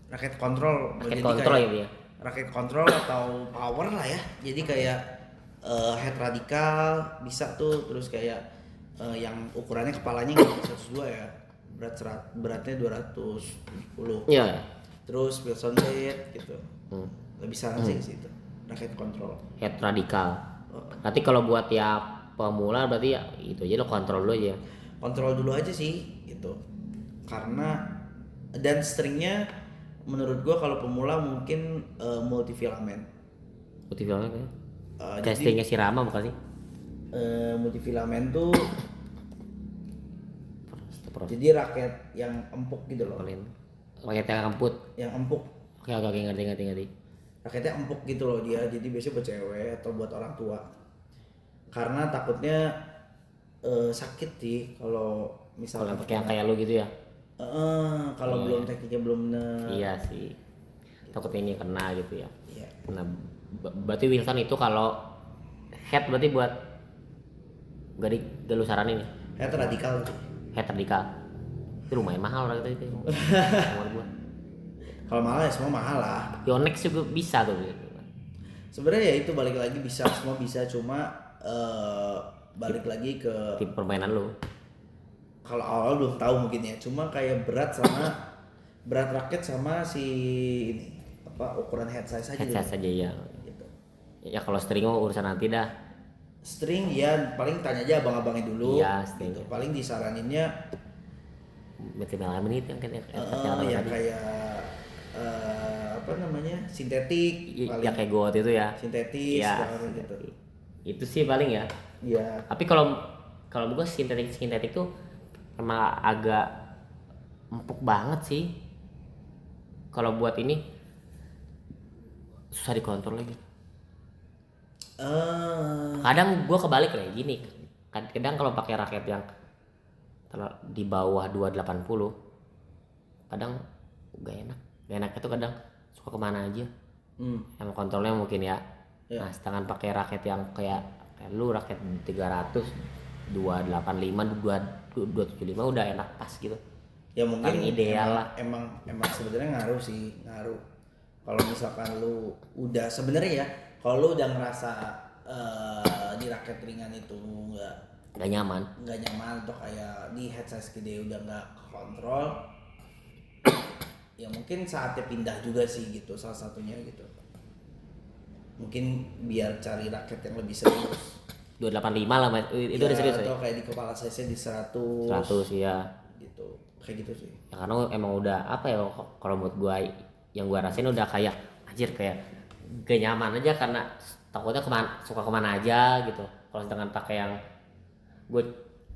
Raket kontrol. Raket Jadi kontrol kayak ya dia. raket kontrol atau power lah ya. Jadi kayak head radikal bisa tuh, terus kayak yang ukurannya kepalanya nggak 102 ya. Beratnya 210. Iya. Terus Wilson Blade gitu. Lebih saran sih situ. Raket kontrol. Head radikal. Nanti kalau buat ya pemula berarti ya itu aja lo kontrol dulu aja. Kontrol dulu aja sih gitu. Karena dan stringnya menurut gua kalau pemula mungkin multifilament. Multifilament kan? Jadi Castingnya si Rama bukan sih? multifilament tuh jadi raket yang empuk gitu loh. Raket yang empuk. Yang empuk. Oke, ngerti. Raketnya empuk gitu loh dia. Jadi biasanya buat cewek atau buat orang tua. Karena takutnya sakit sih kalau misalnya Kalau pakai yang kayak lu gitu ya. kalau belum tekniknya belum bener. Iya sih. Takut ini kena gitu ya. Iya. Nah, berarti Wilson itu kalau head berarti buat gak lu saranin ya? Head radikal sih. Head radikal. Itu lumayan mahal lah itu. Menurut gua. Kalau mahal ya semua mahal lah. Yonex juga bisa tuh. Sebenarnya ya itu balik lagi bisa, semua bisa, cuma balik lagi ke Tim permainan lu. kalau awal belum tahu mungkin ya, cuma kayak berat raket sama si ini apa ukuran head size aja Head size aja ya. gitu. Ya kalau string urusan nanti dah. String ya paling tanya aja abang-abangnya dulu. Iya, string. Gitu. Paling disaraninnya menit yang ya kayak apa namanya sintetik paling. Ya kayak gue waktu itu ya. Sintetis ya, gitu. Itu sih paling ya. Iya. Tapi kalau gue sintetik tuh emang agak empuk banget sih. Kalau buat ini susah dikontrol lagi. Kadang gue kebalik kayak gini. Kadang kalau pakai raket yang di bawah 280, kadang gak enak itu kadang suka kemana aja. Emang kontrolnya mungkin ya. Nah sedangkan pakai raket yang kayak lu raket 300, 285, 275 udah enak pas gitu. Ya mungkin paling ideal lah. Emang sebenarnya ngaruh. Kalau misalkan lu udah sebenarnya ya, kalau lu udah ngerasa di raket ringan itu nggak nyaman atau kayak di head size gede udah nggak kontrol, ya mungkin saatnya pindah juga sih gitu, salah satunya gitu. Mungkin biar cari raket yang lebih serius. 285 lah itu ya, udah serius atau ya? Kayak di kepala size di 100 ya gitu, kayak gitu sih ya, karena emang udah apa ya, kalau menurut gua yang gua rasain udah kayak anjir, kayak gak nyaman aja karena takutnya suka kemana aja gitu. Kalau sedangkan pakai yang gue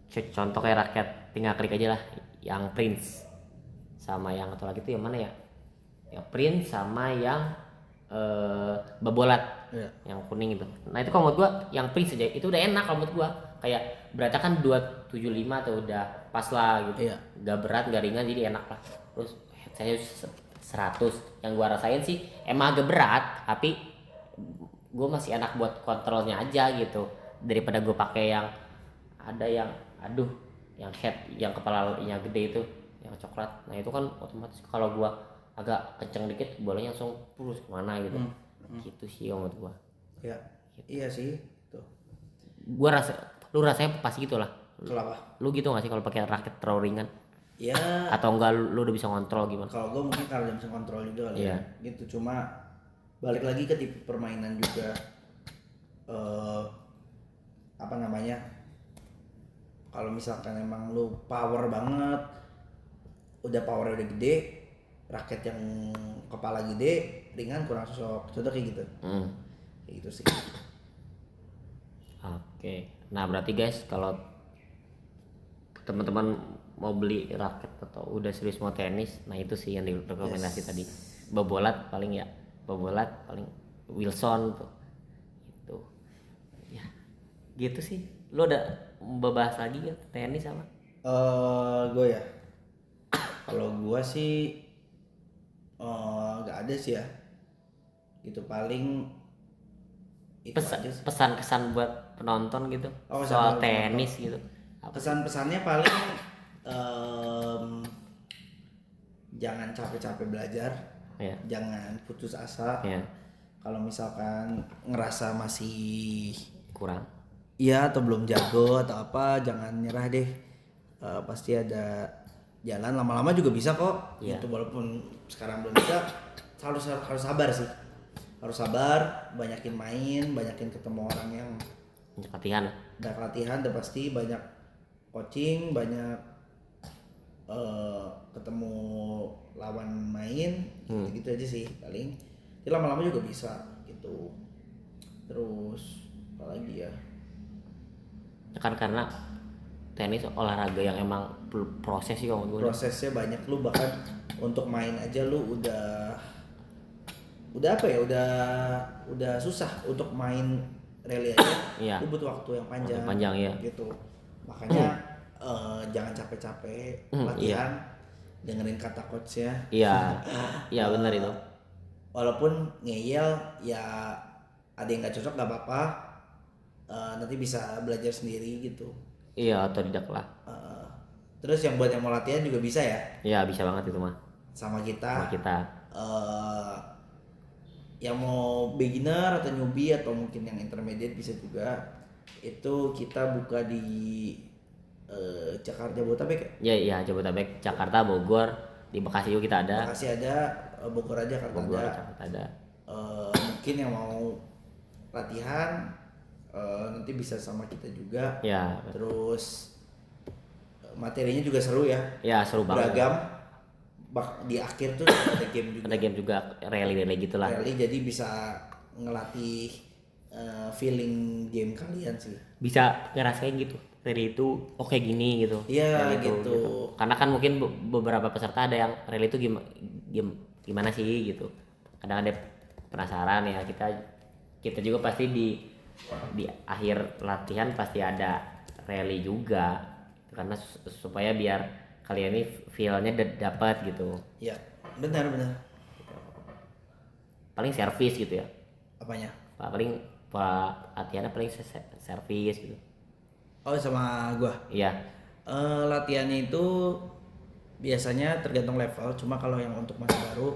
contoh kayak raket tinggal klik aja lah, yang Prince sama yang atau lagi itu yang mana ya, yang Prince sama yang babolat yang kuning itu. Nah itu kalau menurut gua yang Prince aja itu udah enak kalau menurut gua, kayak beratnya kan 275 tuh udah pas lah gitu. Gak berat gak ringan jadi enak lah. Terus saya 100 yang gua rasain sih emang agak berat, tapi gua masih enak buat kontrolnya aja gitu, daripada gua pakai yang ada yang yang head yang kepalanya gede itu yang coklat. Nah itu kan otomatis kalau gua agak kenceng dikit bolanya langsung pulus kemana gitu. Gitu sih menurut gua. Ya gitu. Iya sih tuh. Gua lu rasanya pas gitu lah. Kenapa? Lu gitu nggak sih kalau pakai raket terlalu ringan? Ya. Atau enggak lu udah bisa ngontrol gimana? Kalau gua mungkin karena bisa kontrol juga kali ya. Gitu, cuma balik lagi ke tipe permainan juga. Apa namanya? Kalau misalkan emang lu power banget, udah powernya udah gede, raket yang kepala gede, ringan kurang cocok. Contoh kayak gitu. Kayak gitu sih. Oke. Nah, berarti guys kalau teman-teman mau beli raket atau udah serius mau tenis, nah itu sih yang direkomendasi tadi. Bobolat paling Wilson tuh. Itu. Ya, gitu sih. Lo udah membahas lagi ya tenis sama? Gue ya. Kalau gue sih nggak ada sih ya. Gitu paling itu aja sih. Pesan-kesan buat penonton gitu Soal soal tenis gitu. Pesan-pesannya paling jangan capek-capek belajar, Ya. jangan putus asa. Ya. Kalau misalkan ngerasa masih Kurang. iya atau belum jago atau apa, jangan nyerah deh. Pasti ada jalan, lama-lama juga bisa kok. Iya. Gitu, walaupun sekarang belum bisa, harus sabar sih. Harus sabar, banyakin main, banyakin ketemu orang yang Latihan. udah latihan, udah pasti banyak coaching, banyak ketemu lawan main, gitu aja sih paling. Jadi lama-lama juga bisa gitu. Terus apa lagi ya? Kan karena tenis olahraga yang emang proses sih kalau gue. Prosesnya banyak, lu bahkan untuk main aja lu udah apa ya? Udah susah untuk main rally aja. Iya. Lu butuh waktu yang panjang. Panjang ya. Gitu. Makanya jangan capek-capek latihan, dengerin kata coachnya. Iya. Iya benar itu. Walaupun ngeyel ya, ada yang nggak cocok nggak apa-apa. Nanti bisa belajar sendiri gitu. Iya, otodidak lah. Terus yang buat yang mau latihan juga bisa ya. Iya, bisa banget itu mah. Sama kita. Yang mau beginner atau newbie atau mungkin yang intermediate bisa juga. Itu kita buka di Jakarta, Jabodetabek ya? Iya, Jabodetabek, Jakarta, Bogor, di Bekasi juga kita ada. Bekasi ada, Bogor aja, Jakarta Bogor, ada. Jakarta ada. Mungkin yang mau latihan nanti bisa sama kita juga. Ya. Terus materinya juga seru ya. Ya, seru banget. Beragam. Di akhir tuh ada game juga. Ada game juga, rally gitulah. Rally, jadi bisa ngelatih feeling game kalian sih. Bisa ngerasain gitu. Rally itu oke gini gitu. Iya gitu. Karena kan mungkin beberapa peserta ada yang rally itu gimana sih gitu. Kadang ada penasaran ya, kita juga pasti di akhir latihan pasti ada rally juga. Karena supaya biar kalian ini feel-nya dapat gitu. Iya, benar. Paling servis gitu ya. Apanya? Paling latihannya paling servis gitu. Oh, sama gua. Iya. Latihannya itu biasanya tergantung level. Cuma kalau yang untuk masih baru,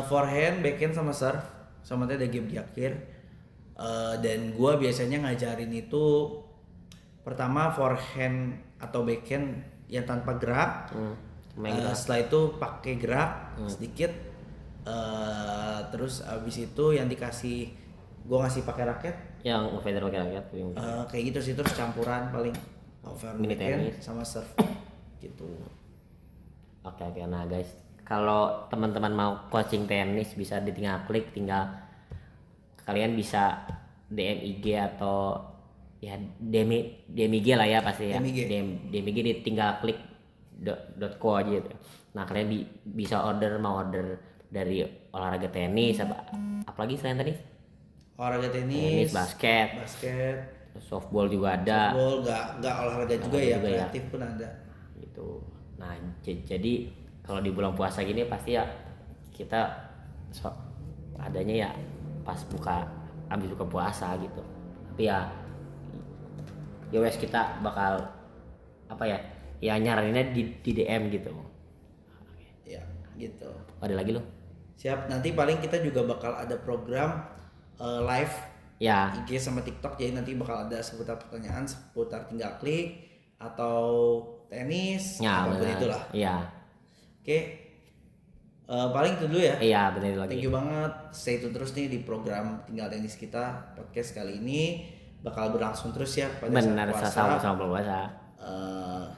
forehand, backhand sama serve, sama ada game di akhir. Dan gua biasanya ngajarin itu pertama forehand atau backhand yang tanpa gerak. Setelah itu pakai gerak sedikit. Terus abis itu yang dikasih, gua ngasih pakai raket. Yang feather pakai raket. Kayak gitu sih, terus campuran paling mini tenis sama serve gitu. Oke. Nah guys, kalau teman-teman mau coaching tenis bisa tinggal kalian bisa DM IG atau ya DM IG lah ya pasti ya. DM IG tinggal klik .co aja gitu. Nah kalian bisa mau order dari olahraga tenis apalagi selain tenis? Olahraga tenis, basket, softball juga ada. Softball nggak olahraga juga ya, kreatif pun ada. Gitu. Nah jadi kalau di bulan puasa gini pasti ya kita adanya ya pas habis buka puasa gitu. Tapi ya wes kita bakal apa ya? Ya nyaraninnya di DM gitu. Ya, gitu. Ada lagi lo? Siap, nanti paling kita juga bakal ada program live ya IG sama TikTok, jadi nanti bakal ada seputar pertanyaan seputar tinggal klik atau tenis ya, apapun itulah. Iya. Oke. Paling itu dulu ya. Iya, benar lagi. Thank you banget. Stay tune terus nih di program Tinggal Tenis kita. Podcast kali ini bakal berlangsung terus ya pada saat puasa. Sama puasa.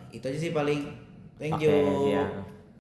Itu aja sih paling. Thank you. Iya.